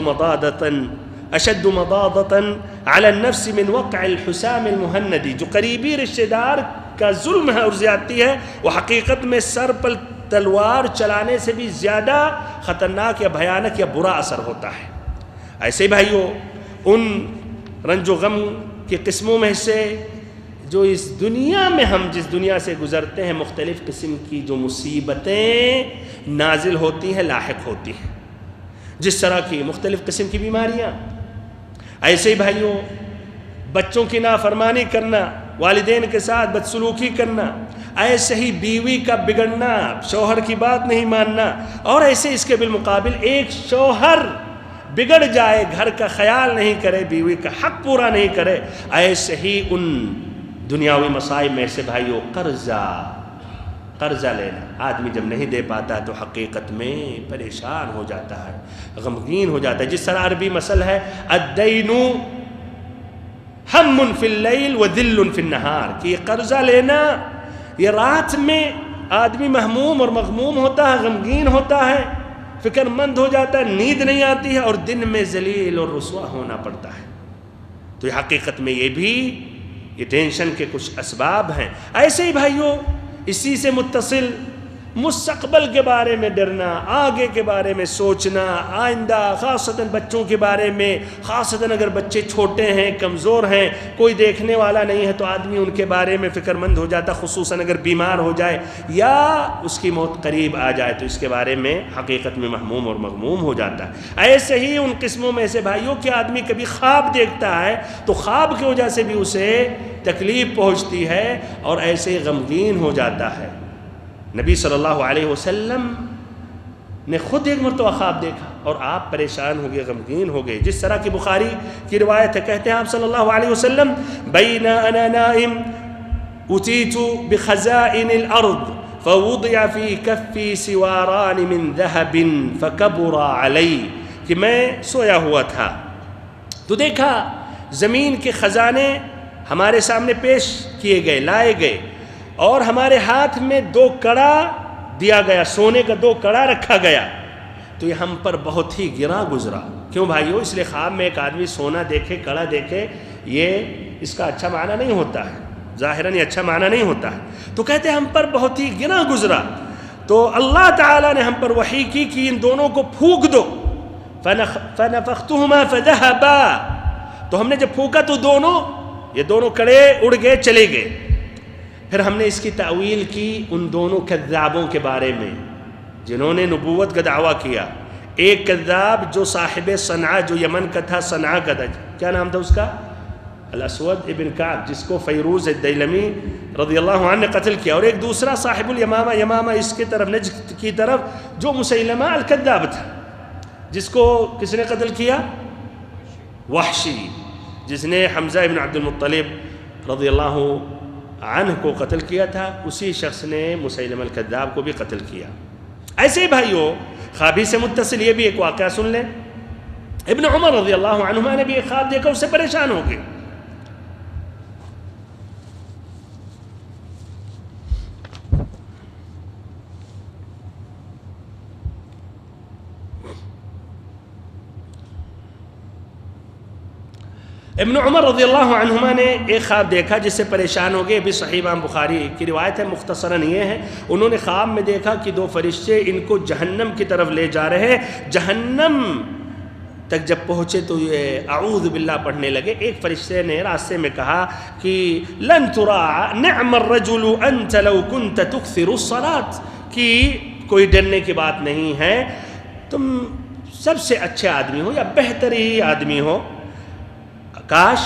مَضَاضَةً عَلَى النَّفْسِ مِنْ وَقْعِ الْحُسَامِ الْمُهَنَّدِ، جو قریبی رشتہ دار کا ظلم ہے اور زیادتی ہے وہ حقیقت میں سر پر تلوار چلانے سے بھی زیادہ خطرناک یا بھیانک یا برا اثر ہوتا ہے۔ ایسے ہی بھائیوں ان رنج و غم کی قسموں میں سے جو اس دنیا میں ہم جس دنیا سے گزرتے ہیں مختلف قسم کی جو مصیبتیں نازل ہوتی ہیں، لاحق ہوتی ہیں، جس طرح کی مختلف قسم کی بیماریاں، ایسے ہی بھائیوں بچوں کی نافرمانی کرنا، والدین کے ساتھ بدسلوکی کرنا، ایسے ہی بیوی کا بگڑنا، شوہر کی بات نہیں ماننا، اور ایسے اس کے بالمقابل ایک شوہر بگڑ جائے، گھر کا خیال نہیں کرے، بیوی کا حق پورا نہیں کرے، ایسے ہی ان دنیاوی مصائب میں سے بھائیوں قرضہ لینا، آدمی جب نہیں دے پاتا تو حقیقت میں پریشان ہو جاتا ہے، غمگین ہو جاتا ہے۔ جس طرح عربی مثل ہے الدین ہم فی اللیل وذل فی النہار، کہ یہ قرضہ لینا یہ رات میں آدمی مہموم اور مغموم ہوتا ہے، غمگین ہوتا ہے، فکر مند ہو جاتا ہے، نیند نہیں آتی ہے، اور دن میں ذلیل اور رسوا ہونا پڑتا ہے۔ تو یہ حقیقت میں یہ بھی یہ ٹینشن کے کچھ اسباب ہیں۔ ایسے ہی بھائیوں اسی سے متصل مستقبل کے بارے میں ڈرنا، آگے کے بارے میں سوچنا، آئندہ خاصتاً بچوں کے بارے میں، خاصتاً اگر بچے چھوٹے ہیں، کمزور ہیں، کوئی دیکھنے والا نہیں ہے تو آدمی ان کے بارے میں فکر مند ہو جاتا، خصوصاً اگر بیمار ہو جائے یا اس کی موت قریب آ جائے تو اس کے بارے میں حقیقت میں مہموم اور مغموم ہو جاتا ہے۔ ایسے ہی ان قسموں میں سے بھائیوں کہ آدمی کبھی خواب دیکھتا ہے تو خواب کی وجہ سے بھی اسے تکلیف پہنچتی ہے اور ایسے ہی غمگین ہو جاتا ہے۔ نبی صلی اللہ علیہ وسلم نے خود ایک مرتبہ خواب دیکھا اور آپ پریشان ہو گئے، غمگین ہو گئے، جس طرح کی بخاری کی روایت ہے، کہتے ہیں آپ صلی اللہ علیہ وسلم بین انا نائم اتیت بخزائن الارض فوضع فی کفی سواران من ذهب فکبر علی، کہ میں سویا ہوا تھا تو دیکھا زمین کے خزانے ہمارے سامنے پیش کیے گئے، لائے گئے، اور ہمارے ہاتھ میں 2 کڑا دیا گیا، سونے کا 2 کڑا رکھا گیا، تو یہ ہم پر بہت ہی گراں گزرا۔ کیوں بھائیو؟ اس لیے خواب میں ایک آدمی سونا دیکھے، کڑا دیکھے، یہ اس کا اچھا معنی نہیں ہوتا ہے، ظاہراً یہ اچھا معنی نہیں ہوتا ہے، تو کہتے ہیں ہم پر بہت ہی گراں گزرا، تو اللہ تعالیٰ نے ہم پر وحی کی کہ ان دونوں کو پھونک دو، فنفختہما فذہبا، تو ہم نے جب پھونکا تو یہ دونوں کڑے اڑ گئے، چلے گئے۔ پھر ہم نے اس کی تعویل کی ان دونوں کذابوں کے بارے میں جنہوں نے نبوت کا دعویٰ کیا۔ ایک کذاب جو صاحب صنعاء، جو یمن کا تھا، صنعاء کا تھا، کیا نام تھا اس کا؟ الاسود ابن کعب، جس کو فیروز الدیلمی رضی اللہ عنہ نے قتل کیا، اور ایک دوسرا صاحب الیمامہ، یمامہ اس کی طرف، نجد کی طرف، جو مسیلمہ الکذاب تھا، جس کو کس نے قتل کیا؟ وحشی، جس نے حمزہ ابن عبد المطلب رضی اللہ عنہ کو قتل کیا تھا، اسی شخص نے مسیلمہ الکذاب کو بھی قتل کیا۔ ایسے ہی بھائیوں خوابی سے متصل یہ بھی ایک واقعہ سن لیں۔ ابن عمر رضی اللہ عنہما نے بھی ایک خواب دیکھا، اس سے پریشان ہو گئے۔ ابن عمر رضی اللہ عنہما نے ایک خواب دیکھا جس سے پریشان ہو گئے، بھی صحیح امام بخاری کی روایت ہے، مختصراً یہ ہے، انہوں نے خواب میں دیکھا کہ 2 فرشتے ان کو جہنم کی طرف لے جا رہے ہیں۔ جہنم تک جب پہنچے تو یہ اعوذ باللہ پڑھنے لگے۔ ایک فرشتے نے راستے میں کہا کہ لن تراع نعم الرجل انت لو كنت تكثر الصلاة، کہ کوئی ڈرنے کی بات نہیں ہے، تم سب سے اچھے آدمی ہو یا بہتر ہی آدمی ہو، کاش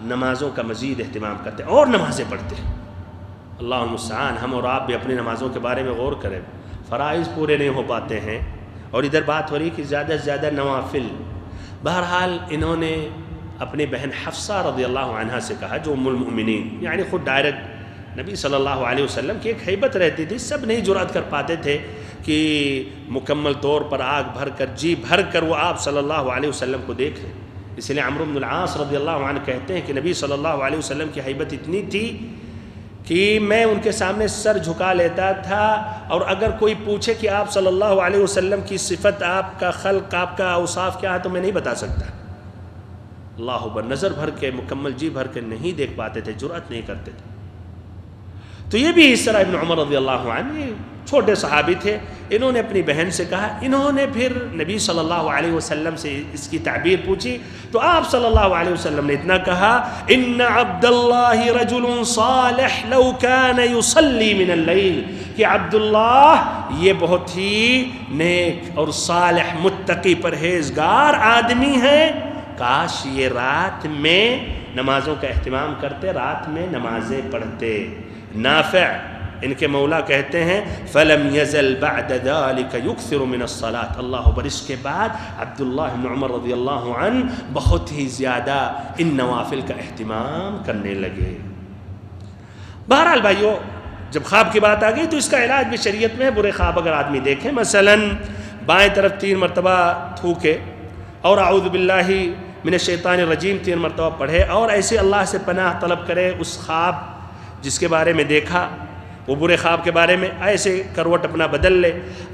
نمازوں کا مزید اہتمام کرتے اور نمازیں پڑھتے۔ اللہ المستعان، ہم اور آپ بھی اپنی نمازوں کے بارے میں غور کریں۔ فرائض پورے نہیں ہو پاتے ہیں اور ادھر بات ہو رہی کہ زیادہ سے زیادہ نوافل. بہرحال انہوں نے اپنی بہن حفصہ رضی اللہ عنہا سے کہا جو ام المؤمنین، یعنی خود ڈائریکٹ نبی صلی اللہ علیہ وسلم کی ایک ہیبت رہتی تھی، سب نہیں جرأت کر پاتے تھے کہ مکمل طور پر آگ بھر کر جی بھر کر وہ آپ صلی اللہ علیہ وسلم کو دیکھ لیں. اس لیے عمرو بن العاص رضی اللہ عنہ کہتے ہیں کہ نبی صلی اللہ علیہ وسلم کی ہیبت اتنی تھی کہ میں ان کے سامنے سر جھکا لیتا تھا، اور اگر کوئی پوچھے کہ آپ صلی اللہ علیہ وسلم کی صفت، آپ کا خلق، آپ کا اوصاف کیا ہے، تو میں نہیں بتا سکتا. اللہ اکبر، نظر بھر کے مکمل جی بھر کے نہیں دیکھ پاتے تھے، جرأت نہیں کرتے تھے. تو یہ بھی اس طرح ابن عمر رضی اللہ عنہ، یہ چھوٹے صحابی تھے، انہوں نے اپنی بہن سے کہا. انہوں نے پھر نبی صلی اللہ علیہ وسلم سے اس کی تعبیر پوچھی تو آپ صلی اللہ علیہ وسلم نے اتنا کہا، ان عبد اللہ رجل صالح لو کان یصلی من اللیل، کہ عبداللہ یہ بہت ہی نیک اور صالح متقی پرہیزگار آدمی ہے، کاش یہ رات میں نمازوں کا اہتمام کرتے، رات میں نمازیں پڑھتے. نافع ان کے مولا کہتے ہیں فلم یزل بعد ذلك یکثر من الصلاة. اللہ اکبر، اس کے بعد عبداللہ بن عمر رضی اللہ عنہ بہت ہی زیادہ ان نوافل کا اہتمام کرنے لگے. بہرحال بھائیو، جب خواب کی بات آ گئی تو اس کا علاج بھی شریعت میں ہے. برے خواب اگر آدمی دیکھے، مثلا بائیں طرف 3 مرتبہ تھوکے اور اعوذ باللہ من الشیطان الرجیم 3 مرتبہ پڑھے، اور ایسے اللہ سے پناہ طلب کرے اس خواب جس کے بارے میں دیکھا، وہ برے خواب کے بارے میں، ایسے کروٹ اپنا بدل لے.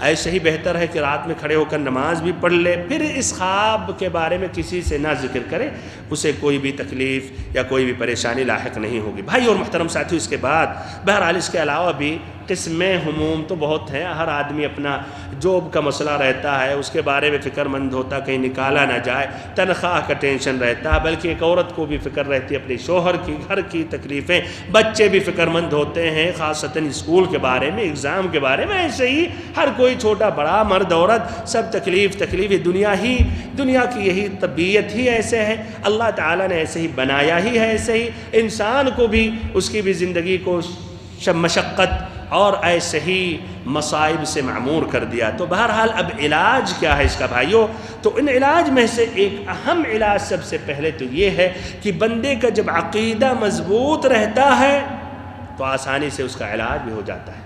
ایسے ہی بہتر ہے کہ رات میں کھڑے ہو کر نماز بھی پڑھ لے. پھر اس خواب کے بارے میں کسی سے نہ ذکر کرے، اسے کوئی بھی تکلیف یا کوئی بھی پریشانی لاحق نہیں ہوگی. بھائی اور محترم ساتھیو، اس کے بعد بہرحال اس کے علاوہ بھی قسمیں ہموم تو بہت ہیں. ہر آدمی اپنا جاب کا مسئلہ رہتا ہے، اس کے بارے میں فکر مند ہوتا کہیں نکالا نہ جائے، تنخواہ کا ٹینشن رہتا ہے، بلکہ ایک عورت کو بھی فکر رہتی ہے اپنے شوہر کی، گھر کی تکلیفیں، بچے بھی فکر مند ہوتے ہیں خاصتاً اسکول کے بارے میں، ایگزام کے بارے میں. ایسے ہی ہر کوئی چھوٹا بڑا مرد عورت سب تکلیف یہ دنیا کی یہی طبیعت ہی ایسے ہے. اللہ تعالیٰ نے ایسے ہی بنایا ہی ہے، ایسے ہی انسان کو بھی اس کی بھی زندگی کو مشقت اور ایسے ہی مصائب سے معمور کر دیا. تو بہرحال اب علاج کیا ہے اس کا بھائیو؟ تو ان علاج میں سے ایک اہم علاج سب سے پہلے تو یہ ہے کہ بندے کا جب عقیدہ مضبوط رہتا ہے تو آسانی سے اس کا علاج بھی ہو جاتا ہے.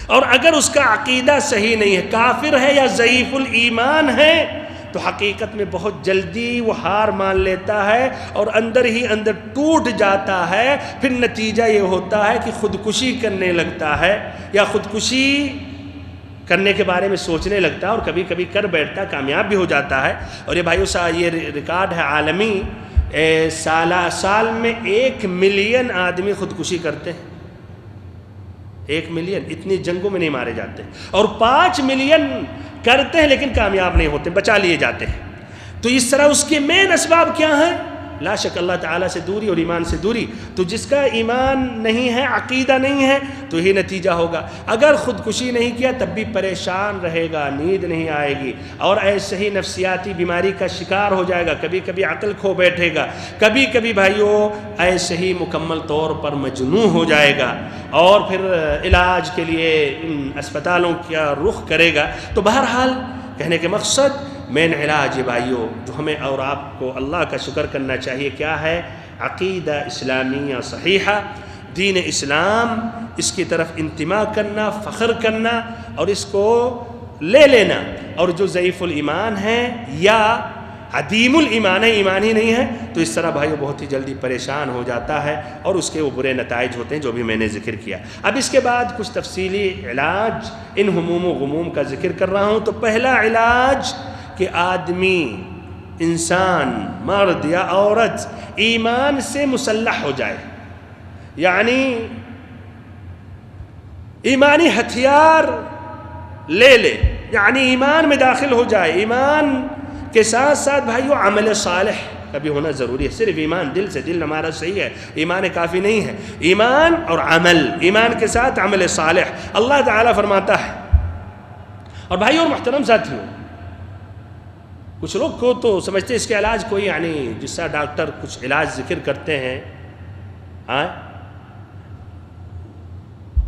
اور اگر اس کا عقیدہ صحیح نہیں ہے، کافر ہے یا ضعیف الایمان ہے، تو حقیقت میں بہت جلدی وہ ہار مان لیتا ہے اور اندر ہی اندر ٹوٹ جاتا ہے. پھر نتیجہ یہ ہوتا ہے کہ خودکشی کرنے لگتا ہے یا خودکشی کرنے کے بارے میں سوچنے لگتا ہے، اور کبھی کبھی کر بیٹھتا ہے، کامیاب بھی ہو جاتا ہے. اور یہ بھائیو یہ ریکارڈ ہے عالمی، سال میں 1 ملین آدمی خودکشی کرتے ہیں. 1 ملین، اتنی جنگوں میں نہیں مارے جاتے، اور 5 ملین کرتے ہیں لیکن کامیاب نہیں ہوتے، بچا لیے جاتے ہیں. تو اس طرح اس کے مین اسباب کیا ہیں؟ لا شک اللہ تعالیٰ سے دوری اور ایمان سے دوری. تو جس کا ایمان نہیں ہے، عقیدہ نہیں ہے، تو یہی نتیجہ ہوگا. اگر خودکشی نہیں کیا تب بھی پریشان رہے گا، نیند نہیں آئے گی، اور ایسے ہی نفسیاتی بیماری کا شکار ہو جائے گا. کبھی کبھی عقل کھو بیٹھے گا، کبھی کبھی بھائیو ایسے ہی مکمل طور پر مجنون ہو جائے گا، اور پھر علاج کے لیے اسپتالوں کا رخ کرے گا. تو بہرحال کہنے کے مقصد مین علاج یہ بھائیو جو ہمیں اور آپ کو اللہ کا شکر کرنا چاہیے کیا ہے؟ عقیدہ اسلامیہ صحیحہ، دین اسلام، اس کی طرف انتماء کرنا، فخر کرنا اور اس کو لے لینا. اور جو ضعیف الایمان ہے یا عدیم الایمان ہے، ایمان ہی نہیں ہے، تو اس طرح بھائیو بہت ہی جلدی پریشان ہو جاتا ہے اور اس کے وہ برے نتائج ہوتے ہیں جو بھی میں نے ذکر کیا. اب اس کے بعد کچھ تفصیلی علاج ان ہموم و غموم کا ذکر کر رہا ہوں. تو پہلا علاج کہ آدمی، انسان، مرد یا عورت ایمان سے مسلح ہو جائے، یعنی ایمانی ہتھیار لے لے، یعنی ایمان میں داخل ہو جائے. ایمان کے ساتھ ساتھ بھائیو عمل صالح کا بھی ہونا ضروری ہے. صرف ایمان دل سے، دل ہمارا صحیح ہے، ایمان کافی نہیں ہے. ایمان اور عمل، ایمان کے ساتھ عمل صالح. اللہ تعالیٰ فرماتا ہے. اور بھائیو اور محترم ساتھیوں، کچھ لوگ کو تو سمجھتے اس کے علاج کوئی، یعنی جس طرح ڈاکٹر کچھ علاج ذکر کرتے ہیں،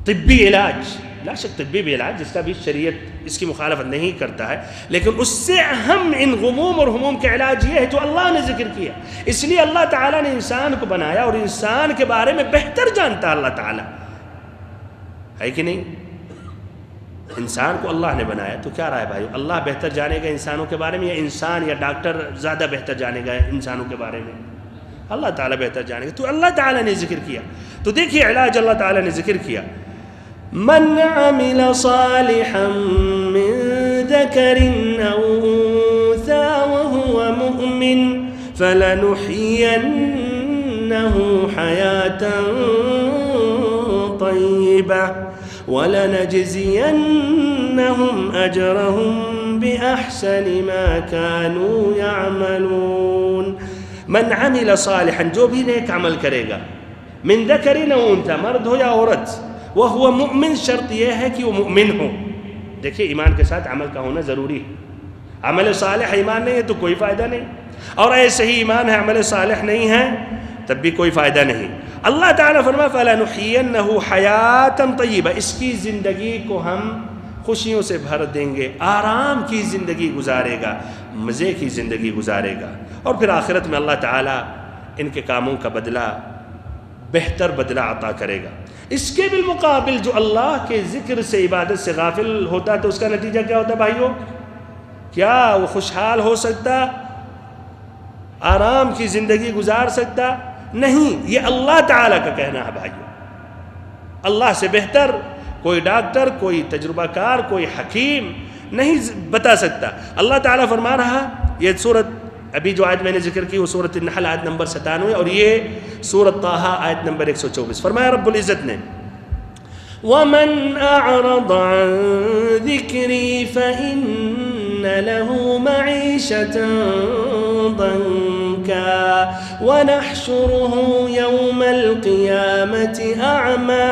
طبی علاج، لا شک طبی بھی علاج جس کا بھی شریعت اس کی مخالفت نہیں کرتا ہے، لیکن اس سے اہم ان غموم اور ہموم کا علاج یہ ہے جو اللہ نے ذکر کیا. اس لیے اللہ تعالیٰ نے انسان کو بنایا اور انسان کے بارے میں بہتر جانتا اللہ تعالیٰ ہے کہ نہیں. انسان کو اللہ نے بنایا تو کیا رائے بھائی، اللہ بہتر جانے گا انسانوں کے بارے میں، یا انسان یا ڈاکٹر زیادہ بہتر جانے گا انسانوں کے بارے میں؟ اللہ تعالیٰ بہتر جانے گا. تو اللہ تعالیٰ نے ذکر کیا، تو دیکھیے علاج اللہ تعالیٰ نے ذکر کیا. من عمل صالحا من ذکر او انثى وهو مؤمن فلنحيينه حياة طيبة وَلَنَجْزِيَنَّهُمْ أَجْرَهُمْ بِأَحْسَنِ مَا كَانُوا يَعْمَلُونَ. من عمل صالحا، جو بھی نیک عمل کرے گا، من ذکر او انثى، مرد ہو یا عورت، وهو مؤمن، شرط یہ ہے کہ وہ مؤمن ہو. دیکھیے ایمان کے ساتھ عمل کا ہونا ضروری ہے. عمل صالح ایمان نہیں ہے تو کوئی فائدہ نہیں، اور ایسے ہی ایمان ہے عمل صالح نہیں ہے تب بھی کوئی فائدہ نہیں. اللہ تعالیٰ فرمایا فَلَنُحْيِيَنَّهُ حَيَاةً طَيِّبَةً، اس کی زندگی کو ہم خوشیوں سے بھر دیں گے، آرام کی زندگی گزارے گا، مزے کی زندگی گزارے گا، اور پھر آخرت میں اللہ تعالیٰ ان کے کاموں کا بدلہ، بہتر بدلہ عطا کرے گا. اس کے بالمقابل جو اللہ کے ذکر سے، عبادت سے غافل ہوتا ہے تو اس کا نتیجہ کیا ہوتا ہے بھائیو؟ کیا وہ خوشحال ہو سکتا، آرام کی زندگی گزار سکتا؟ نہیں. یہ اللہ تعالیٰ کا کہنا ہے بھائیو. اللہ سے بہتر کوئی ڈاکٹر، کوئی تجربہ کار، کوئی حکیم نہیں بتا سکتا. اللہ تعالیٰ فرما رہا، یہ سورت ابھی جو آیت میں نے ذکر کی وہ سورت النحل آیت نمبر 97 اور یہ سورت طٰہٰ آیت نمبر 124. فرمایا رب العزت نے وَمَنْ أَعْرَضَ عَنْ ذِكْرِي فَإِنَّ لَهُ مَعِيشَةً ضَنْكًا وَنَحْشُرُهُ يَوْمَ الْقِيَامَةِ أَعْمَى.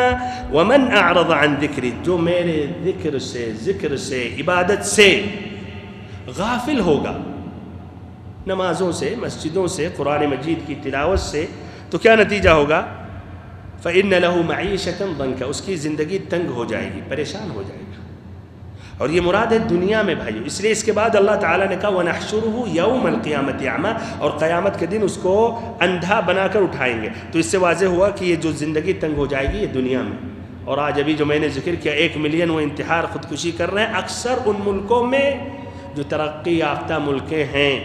وَمَنْ أَعْرَضَ عَنْ ذِكْرِي، جو میرے ذکر سے عبادت سے غافل ہوگا، نمازوں سے، مسجدوں سے، قرآن مجید کی تلاوت سے، تو کیا نتیجہ ہوگا؟ فَإِنَّ لَهُ مَعِيشَةً ضَنْكًا، اس کی زندگی تنگ ہو جائے گی، پریشان ہو جائے گا. اور یہ مراد ہے دنیا میں بھائیو. اس لیے اس کے بعد اللہ تعالیٰ نے کہا وَنَحْشُرُهُ يَوْمَ الْقِيَامَةِ أَعْمَى، اور قیامت کے دن اس کو اندھا بنا کر اٹھائیں گے. تو اس سے واضح ہوا کہ یہ جو زندگی تنگ ہو جائے گی یہ دنیا میں. اور آج ابھی جو میں نے ذکر کیا 1 ملین وہ انتحار خودکشی کر رہے ہیں، اکثر ان ملکوں میں جو ترقی یافتہ ملکیں ہیں،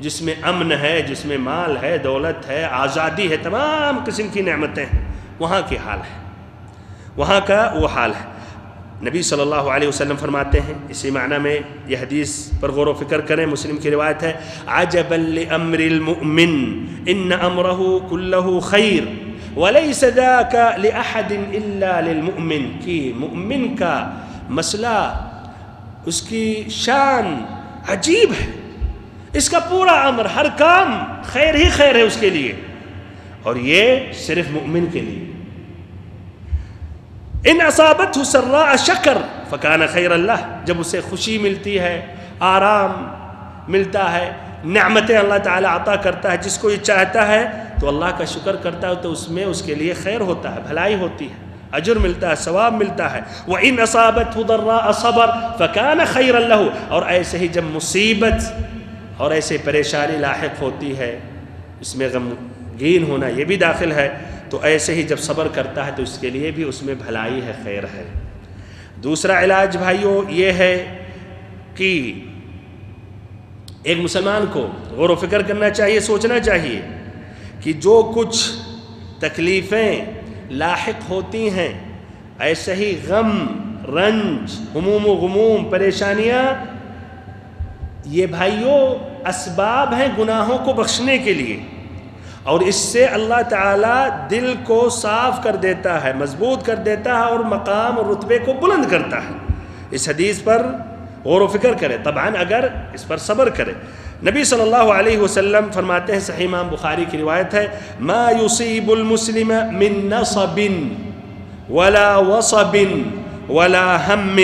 جس میں امن ہے، جس میں مال ہے، دولت ہے، آزادی ہے، تمام قسم کی نعمتیں ہیں، وہاں کی حال ہے، وہاں کا وہ حال ہے. نبی صلی اللہ علیہ وسلم فرماتے ہیں، اسی معنی میں یہ حدیث پر غور و فکر کریں، مسلم کی روایت ہے، عجبا لامر المؤمن ان امرہ کلہ خیر ولیس ذاک لاحد الا للمؤمن، کہ مؤمن کا مسئلہ، اس کی شان عجیب ہے، اس کا پورا امر، ہر کام خیر ہی خیر ہے اس کے لیے، اور یہ صرف مؤمن کے لیے. ان اصابته سراء شکر فکان خیر اللہ، جب اسے خوشی ملتی ہے، آرام ملتا ہے، نعمتیں اللہ تعالیٰ عطا کرتا ہے، جس کو یہ چاہتا ہے تو اللہ کا شکر کرتا ہے، تو اس میں اس کے لیے خیر ہوتا ہے، بھلائی ہوتی ہے، اجر ملتا ہے، ثواب ملتا ہے. وَإِنْ أَصَابَتْهُ ضَرَّاءَ صَبَرَ فَكَانَ خَيْرًا لَهُ، اور ایسے ہی جب مصیبت اور ایسے پریشانی لاحق ہوتی ہے، اس میں غمگین ہونا یہ بھی داخل ہے، تو ایسے ہی جب صبر کرتا ہے تو اس کے لیے بھی اس میں بھلائی ہے، خیر ہے. دوسرا علاج بھائیو یہ ہے کہ ایک مسلمان کو غور و فکر کرنا چاہیے، سوچنا چاہیے کہ جو کچھ تکلیفیں لاحق ہوتی ہیں، ایسے ہی غم، رنج، ہموم و غموم، پریشانیاں، یہ بھائیو اسباب ہیں گناہوں کو بخشنے کے لیے، اور اس سے اللہ تعالیٰ دل کو صاف کر دیتا ہے، مضبوط کر دیتا ہے، اور مقام اور رتبے کو بلند کرتا ہے. اس حدیث پر غور و فکر کرے، طبعاً اگر اس پر صبر کرے. نبی صلی اللہ علیہ وسلم فرماتے ہیں، صحیح امام بخاری کی روایت ہے، ما یصیب المسلم من نصب ولا وصب ولا ہم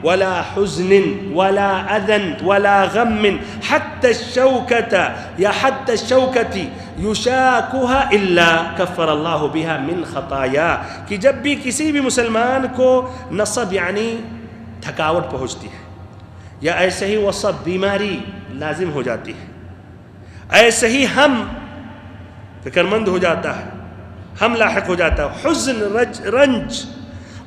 ولا حزن ولا اذى ولا غم حتى الشوكة یشاکھا الا کفر اللہ بہا من خطایا، کہ جب بھی کسی بھی مسلمان کو نصب یعنی تھکاوٹ پہنچتی ہے، یا ایسے ہی وصب بیماری لازم ہو جاتی ہے، ایسے ہی ہم فکر مند ہو جاتا ہے، ہم لاحق ہو جاتا ہے، حزن رنج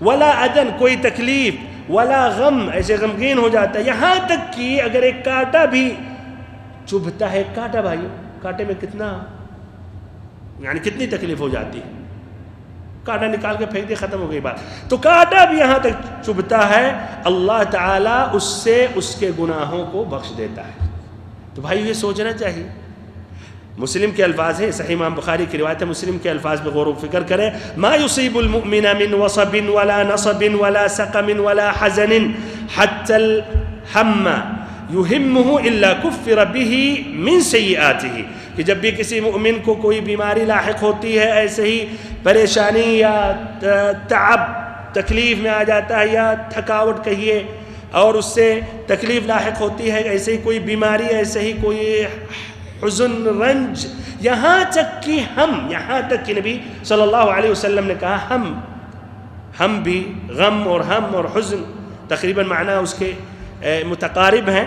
ولا اذن کوئی تکلیف ولا غم ایسے غمگین ہو جاتا ہے، یہاں تک کہ اگر ایک کانٹا بھی چبھتا ہے، کانٹا بھائی کانٹے میں کتنی تکلیف ہو جاتی ہے، کانٹا نکال کے پھینک دے ختم ہو گئی بات، تو کانٹا بھی یہاں تک چبھتا ہے، اللہ تعالیٰ اس سے اس کے گناہوں کو بخش دیتا ہے۔ تو بھائی یہ سوچنا چاہیے، مسلم کے الفاظ ہیں، صحیح امام بخاری کی روایت ہے، مسلم کے الفاظ پہ غور و فکر کریں، ما يصيب المؤمن من وصب ولا نصب ولا سقم ولا حزن حتى الهم يهمه الا كفر به من سيئاته، کہ جب بھی کسی مومن کو کوئی بیماری لاحق ہوتی ہے، ایسے ہی پریشانی یا تعب تکلیف میں آ جاتا ہے، یا تھکاوٹ کہیے اور اس سے تکلیف لاحق ہوتی ہے، ایسے ہی کوئی بیماری، ایسے ہی کوئی حزن رنج، یہاں تک کہ نبی صلی اللہ علیہ وسلم نے کہا ہم بھی غم اور ہم اور حزن تقریباً معنی اس کے متقارب ہیں،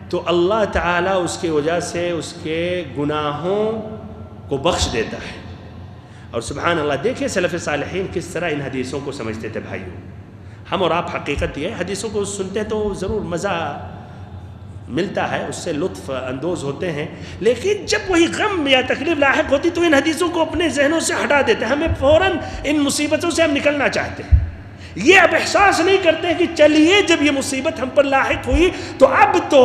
تو اللہ تعالیٰ اس کی وجہ سے اس کے گناہوں کو بخش دیتا ہے۔ اور سبحان اللہ، دیکھیں سلف صالحین کس طرح ان حدیثوں کو سمجھتے تھے بھائیوں۔ ہم اور آپ حقیقت یہ ہے، حدیثوں کو سنتے تو ضرور مزہ ملتا ہے، اس سے لطف اندوز ہوتے ہیں، لیکن جب وہی غم یا تکلیف لاحق ہوتی تو ان حدیثوں کو اپنے ذہنوں سے ہٹا دیتے ہیں، ہمیں فوراً ان مصیبتوں سے ہم نکلنا چاہتے ہیں۔ یہ اب احساس نہیں کرتے کہ چلیے جب یہ مصیبت ہم پر لاحق ہوئی تو اب تو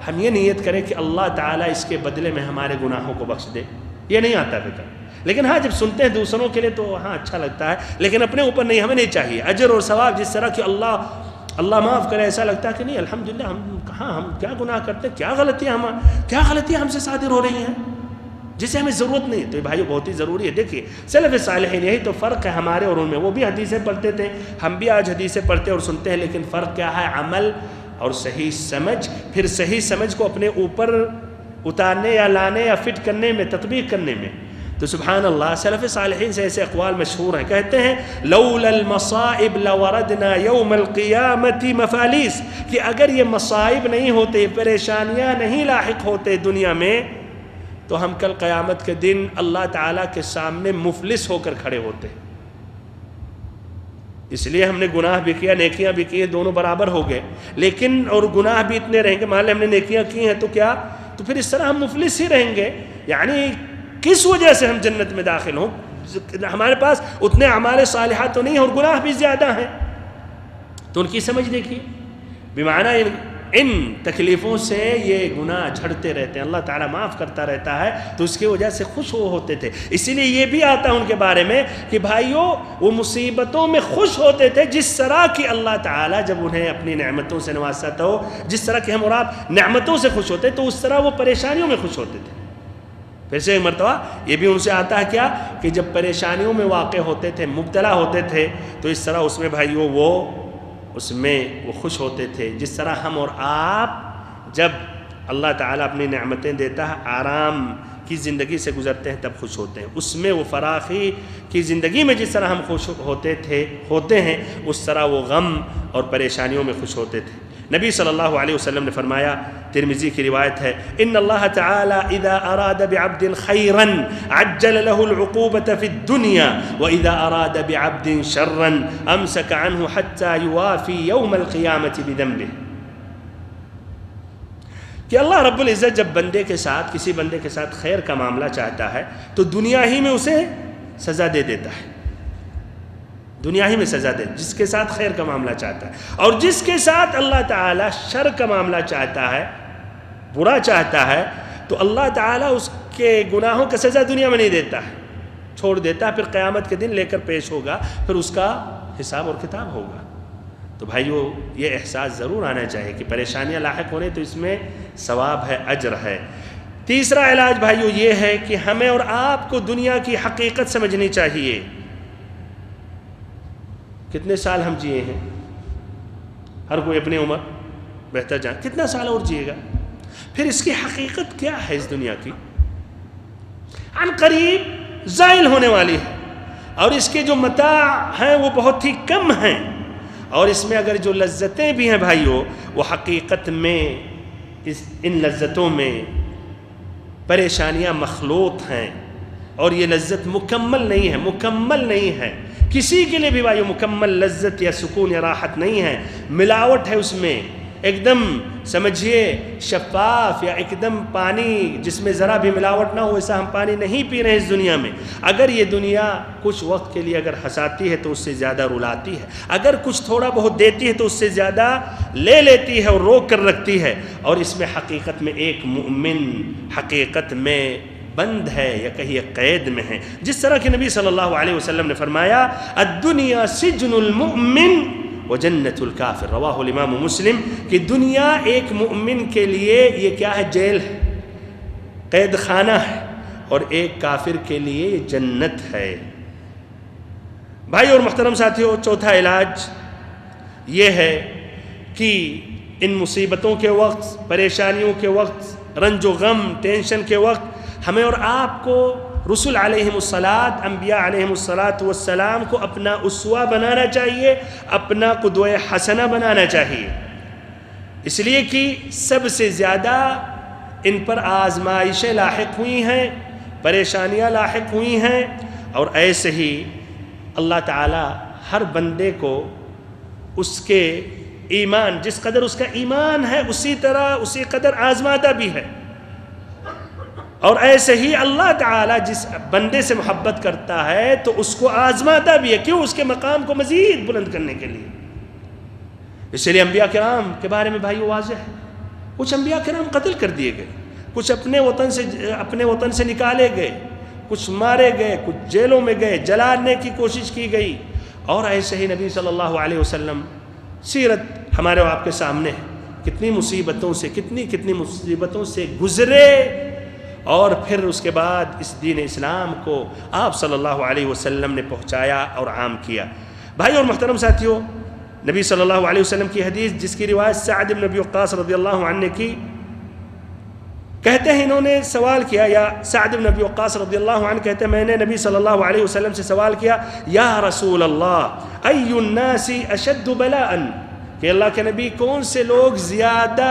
ہم یہ نیت کریں کہ اللہ تعالیٰ اس کے بدلے میں ہمارے گناہوں کو بخش دے، یہ نہیں آتا فکر۔ لیکن ہاں جب سنتے ہیں دوسروں کے لیے تو ہاں اچھا لگتا ہے، لیکن اپنے اوپر نہیں، ہمیں نہیں چاہیے اجر اور ثواب جس طرح کہ اللہ معاف کرے، ایسا لگتا ہے کہ نہیں الحمدللہ ہم کیا گناہ کرتے ہیں، کیا غلطیاں ہم سے صادر ہو رہی ہیں جسے ہمیں ضرورت نہیں ہے۔ تو یہ بھائیو بہت ہی ضروری ہے۔ دیکھیے سلف صالحین، یہی تو فرق ہے ہمارے اور ان میں، وہ بھی حدیثیں پڑھتے تھے، ہم بھی آج حدیثیں پڑھتے اور سنتے ہیں، لیکن فرق کیا ہے؟ عمل اور صحیح سمجھ، پھر صحیح سمجھ کو اپنے اوپر اتارنے یا لانے یا فٹ کرنے میں، تطبیق کرنے میں۔ تو سبحان اللہ، سلف صالحین سے ایسے اقوال مشہور ہیں، کہتے ہیں لولا المصائب لوردنا یوم القیامت مفالیس، کہ اگر یہ مصائب نہیں ہوتے، پریشانیاں نہیں لاحق ہوتے دنیا میں، تو ہم کل قیامت کے دن اللہ تعالیٰ کے سامنے مفلس ہو کر کھڑے ہوتے۔ اس لیے ہم نے گناہ بھی کیا، نیکیاں بھی کی، دونوں برابر ہو گئے، لیکن اور گناہ بھی اتنے رہیں گے، مان لیں ہم نے نیکیاں کی ہیں تو کیا، تو پھر اس طرح ہم مفلس ہی رہیں گے۔ یعنی کس وجہ سے ہم جنت میں داخل ہوں؟ ہمارے پاس اتنے اعمال صالحات تو نہیں ہیں اور گناہ بھی زیادہ ہیں، تو ان کی سمجھ دیکھیے، بمعنی ان تکلیفوں سے یہ گناہ جھڑتے رہتے ہیں، اللہ تعالیٰ معاف کرتا رہتا ہے، تو اس کی وجہ سے خوش ہوتے تھے۔ اسی لیے یہ بھی آتا ہے ان کے بارے میں کہ بھائیوں وہ مصیبتوں میں خوش ہوتے تھے، جس طرح کہ اللہ تعالیٰ جب انہیں اپنی نعمتوں سے نوازتا ہو، جس طرح کہ ہم اور آپ نعمتوں سے خوش ہوتے تو اس طرح وہ پریشانیوں میں خوش ہوتے تھے۔ پھر سے ایک مرتبہ یہ بھی ان سے آتا ہے کیا کہ جب پریشانیوں میں واقع ہوتے تھے، مبتلا ہوتے تھے، تو اس طرح اس میں بھائیوں اس میں وہ خوش ہوتے تھے، جس طرح ہم اور آپ جب اللہ تعالیٰ اپنی نعمتیں دیتا ہے، آرام کی زندگی سے گزرتے ہیں، تب خوش ہوتے ہیں۔ اس میں وہ فراخی کی زندگی میں جس طرح ہم خوش ہوتے ہیں، اس طرح وہ غم اور پریشانیوں میں خوش ہوتے تھے۔ نبی صلی اللہ علیہ وسلم نے فرمایا، ترمذی کی روایت ہے، ان اللہ تعالی اذا اراد بعبد خیرا عجل له العقوبة في الدنيا واذا اراد بعبد شرا امسك عنه حتى يوافي يوم القيامة بذنبه، کہ اللہ رب العزت جب کسی بندے کے ساتھ خیر کا معاملہ چاہتا ہے تو دنیا ہی میں اسے سزا دے دیتا ہے، دنیا ہی میں سزا دے، جس کے ساتھ خیر کا معاملہ چاہتا ہے، اور جس کے ساتھ اللہ تعالیٰ شر کا معاملہ چاہتا ہے، برا چاہتا ہے، تو اللہ تعالیٰ اس کے گناہوں کا سزا دنیا میں نہیں دیتا ہے، چھوڑ دیتا ہے، پھر قیامت کے دن لے کر پیش ہوگا، پھر اس کا حساب اور کتاب ہوگا۔ تو بھائیو یہ احساس ضرور آنا چاہیے کہ پریشانیاں لاحق ہونے تو اس میں ثواب ہے، اجر ہے۔ تیسرا علاج بھائیو یہ ہے کہ ہمیں اور آپ کو دنیا کی حقیقت سمجھنی چاہیے۔ کتنے سال ہم جیے ہیں، ہر کوئی اپنی عمر بہتر جان، کتنا سال اور جیے گا، پھر اس کی حقیقت کیا ہے اس دنیا کی؟ عن قریب زائل ہونے والی ہے، اور اس کے جو متاع ہیں وہ بہت ہی کم ہیں، اور اس میں اگر جو لذتیں بھی ہیں بھائیوں، وہ حقیقت میں ان لذتوں میں پریشانیاں مخلوط ہیں، اور یہ لذت مکمل نہیں ہے کسی کے لیے بھی بھائیو مکمل لذت یا سکون یا راحت نہیں ہے، ملاوٹ ہے اس میں، ایک دم سمجھیے شفاف، یا ایک دم پانی جس میں ذرا بھی ملاوٹ نہ ہو، ایسا ہم پانی نہیں پی رہے اس دنیا میں۔ اگر یہ دنیا کچھ وقت کے لیے اگر ہنساتی ہے تو اس سے زیادہ رلاتی ہے، اگر کچھ تھوڑا بہت دیتی ہے تو اس سے زیادہ لے لیتی ہے اور روک کر رکھتی ہے، اور اس میں حقیقت میں ایک مومن حقیقت میں بند ہے یا کہیں قید میں ہے، جس طرح کہ نبی صلی اللہ علیہ وسلم نے فرمایا الدنیا سجن المؤمن وجنت الکافر، رواہ الامام مسلم، کہ دنیا ایک مومن کے لیے یہ کیا ہے؟ جیل ہے، قید خانہ ہے، اور ایک کافر کے لیے یہ جنت ہے۔ بھائی اور محترم ساتھیوں، چوتھا علاج یہ ہے کہ ان مصیبتوں کے وقت، پریشانیوں کے وقت، رنج و غم، ٹینشن کے وقت ہمیں اور آپ کو رسول علیہم الصلاۃ، انبیاء علیہم الصلاۃ والسلام کو اپنا اسوہ بنانا چاہیے، اپنا قدوہ حسنہ بنانا چاہیے، اس لیے کہ سب سے زیادہ ان پر آزمائشیں لاحق ہوئی ہیں، پریشانیاں لاحق ہوئی ہیں، اور ایسے ہی اللہ تعالی ہر بندے کو اس کے ایمان، جس قدر اس کا ایمان ہے اسی طرح اسی قدر آزمادہ بھی ہے، اور ایسے ہی اللہ تعالیٰ جس بندے سے محبت کرتا ہے تو اس کو آزماتا بھی ہے، کیوں؟ اس کے مقام کو مزید بلند کرنے کے لیے۔ اس لیے انبیاء کرام کے بارے میں بھائی واضح ہے، کچھ انبیاء کرام قتل کر دیے گئے، کچھ اپنے وطن سے نکالے گئے، کچھ مارے گئے، کچھ جیلوں میں گئے، جلانے کی کوشش کی گئی، اور ایسے ہی نبی صلی اللہ علیہ وسلم سیرت ہمارے اور آپ کے سامنے ہے، کتنی مصیبتوں سے گزرے، اور پھر اس کے بعد اس دین اسلام کو آپ صلی اللہ علیہ وسلم نے پہنچایا اور عام کیا۔ بھائی اور محترم ساتھیوں، نبی صلی اللہ علیہ وسلم کی حدیث جس کی روایت سعد بن ابی وقاص رضی اللہ عنہ نے کی، کہتے ہیں انہوں نے سوال کیا، یا سعد بن ابی وقاص رضی اللہ عنہ کہتے ہیں میں نے نبی صلی اللہ علیہ وسلم سے سوال کیا، یا رسول اللہ ای الناس اشد بلاء، کہ اللہ کے نبی کون سے لوگ زیادہ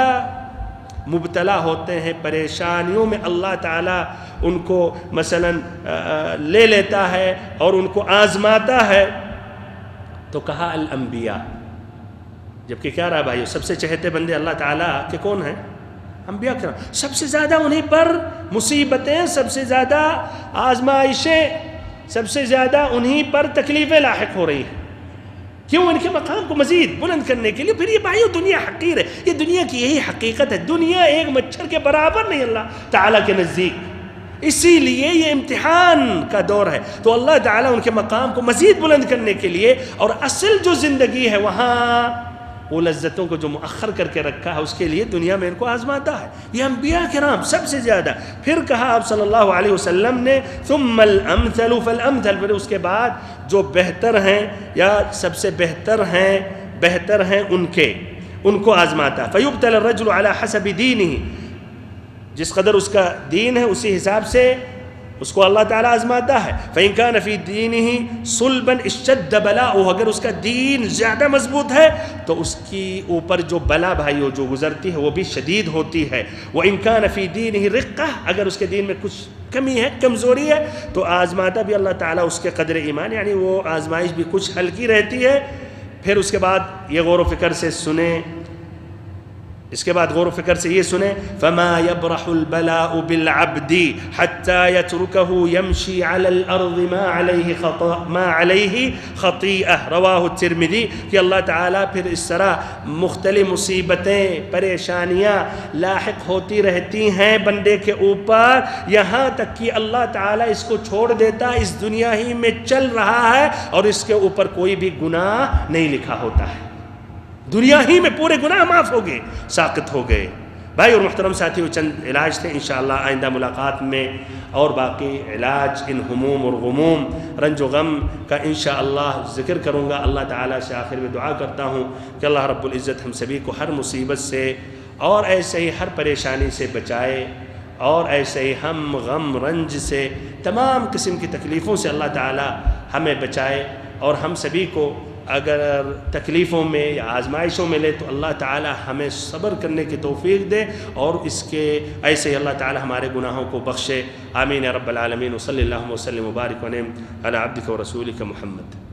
مبتلا ہوتے ہیں پریشانیوں میں، اللہ تعالیٰ ان کو مثلا لے لیتا ہے اور ان کو آزماتا ہے؟ تو کہا الانبیاء، جبکہ کیا رہا بھائیو، سب سے چہتے بندے اللہ تعالیٰ کے کون ہیں؟ انبیاء کرام، سب سے زیادہ انہیں پر مصیبتیں، سب سے زیادہ آزمائشیں، سب سے زیادہ انہیں پر تکلیفیں لاحق ہو رہی ہیں، کیوں؟ ان کے مقام کو مزید بلند کرنے کے لیے۔ پھر یہ بھائیو دنیا حقیر ہے، یہ دنیا کی یہی حقیقت ہے، دنیا ایک مچھر کے برابر نہیں اللہ تعالیٰ کے نزدیک، اسی لیے یہ امتحان کا دور ہے، تو اللہ تعالیٰ ان کے مقام کو مزید بلند کرنے کے لیے، اور اصل جو زندگی ہے وہاں وہ لذتوں کو جو مؤخر کر کے رکھا ہے اس کے لیے دنیا میں ان کو آزماتا ہے، یہ انبیاء کرام سب سے زیادہ۔ پھر کہا آپ صلی اللہ علیہ وسلم نے ثم الامثل فالامثل، پھر اس کے بعد جو بہتر ہیں یا سب سے بہتر ہیں ان کو آزماتا ہے۔ فیبتلی الرجل علی حسب دینہ، جس قدر اس کا دین ہے اسی حساب سے اس کو اللہ تعالیٰ آزماتا ہے۔ فإن كان في دينه صلبا اشتد بلاؤه، اگر اس کا دین زیادہ مضبوط ہے تو اس کی اوپر جو بلا بھائیو جو گزرتی ہے وہ بھی شدید ہوتی ہے۔ وإن كان في دينه رقة، اگر اس کے دین میں کچھ کمی ہے، کمزوری ہے، تو آزماتا بھی اللہ تعالیٰ اس کے قدر ایمان، یعنی وہ آزمائش بھی کچھ ہلکی رہتی ہے۔ پھر اس کے بعد یہ غور و فکر سے سنیں، اس کے بعد غور و فکر سے یہ سنیں، فما يبرح البلاء بالعبد حتى يتركه يمشي على الارض ما عليه خطيئة، رواہ الترمذی، کہ اللہ تعالیٰ پھر اس طرح مختلف مصیبتیں، پریشانیاں لاحق ہوتی رہتی ہیں بندے کے اوپر، یہاں تک کہ اللہ تعالیٰ اس کو چھوڑ دیتا، اس دنیا ہی میں چل رہا ہے اور اس کے اوپر کوئی بھی گناہ نہیں لکھا ہوتا ہے، دنیا ہی میں پورے گناہ معاف ہو گئے، ساقط ہو گئے۔ بھائی اور محترم ساتھیوں، چند علاج تھے، انشاءاللہ آئندہ ملاقات میں اور باقی علاج ان ہموم اور غموم، رنج و غم کا انشاءاللہ ذکر کروں گا۔ اللہ تعالیٰ سے آخر میں دعا کرتا ہوں کہ اللہ رب العزت ہم سبھی کو ہر مصیبت سے اور ایسے ہی ہر پریشانی سے بچائے، اور ایسے ہی ہم غم رنج سے تمام قسم کی تکلیفوں سے اللہ تعالی ہمیں بچائے، اور ہم سبھی کو اگر تکلیفوں میں یا آزمائشوں میں لے تو اللہ تعالی ہمیں صبر کرنے کی توفیق دے، اور اس کے ایسے ہی اللہ تعالی ہمارے گناہوں کو بخشے۔ آمین یا رب العالمین، وصلی اللہ وسلم وبارک ونعم علی عبدک و رسولک محمد۔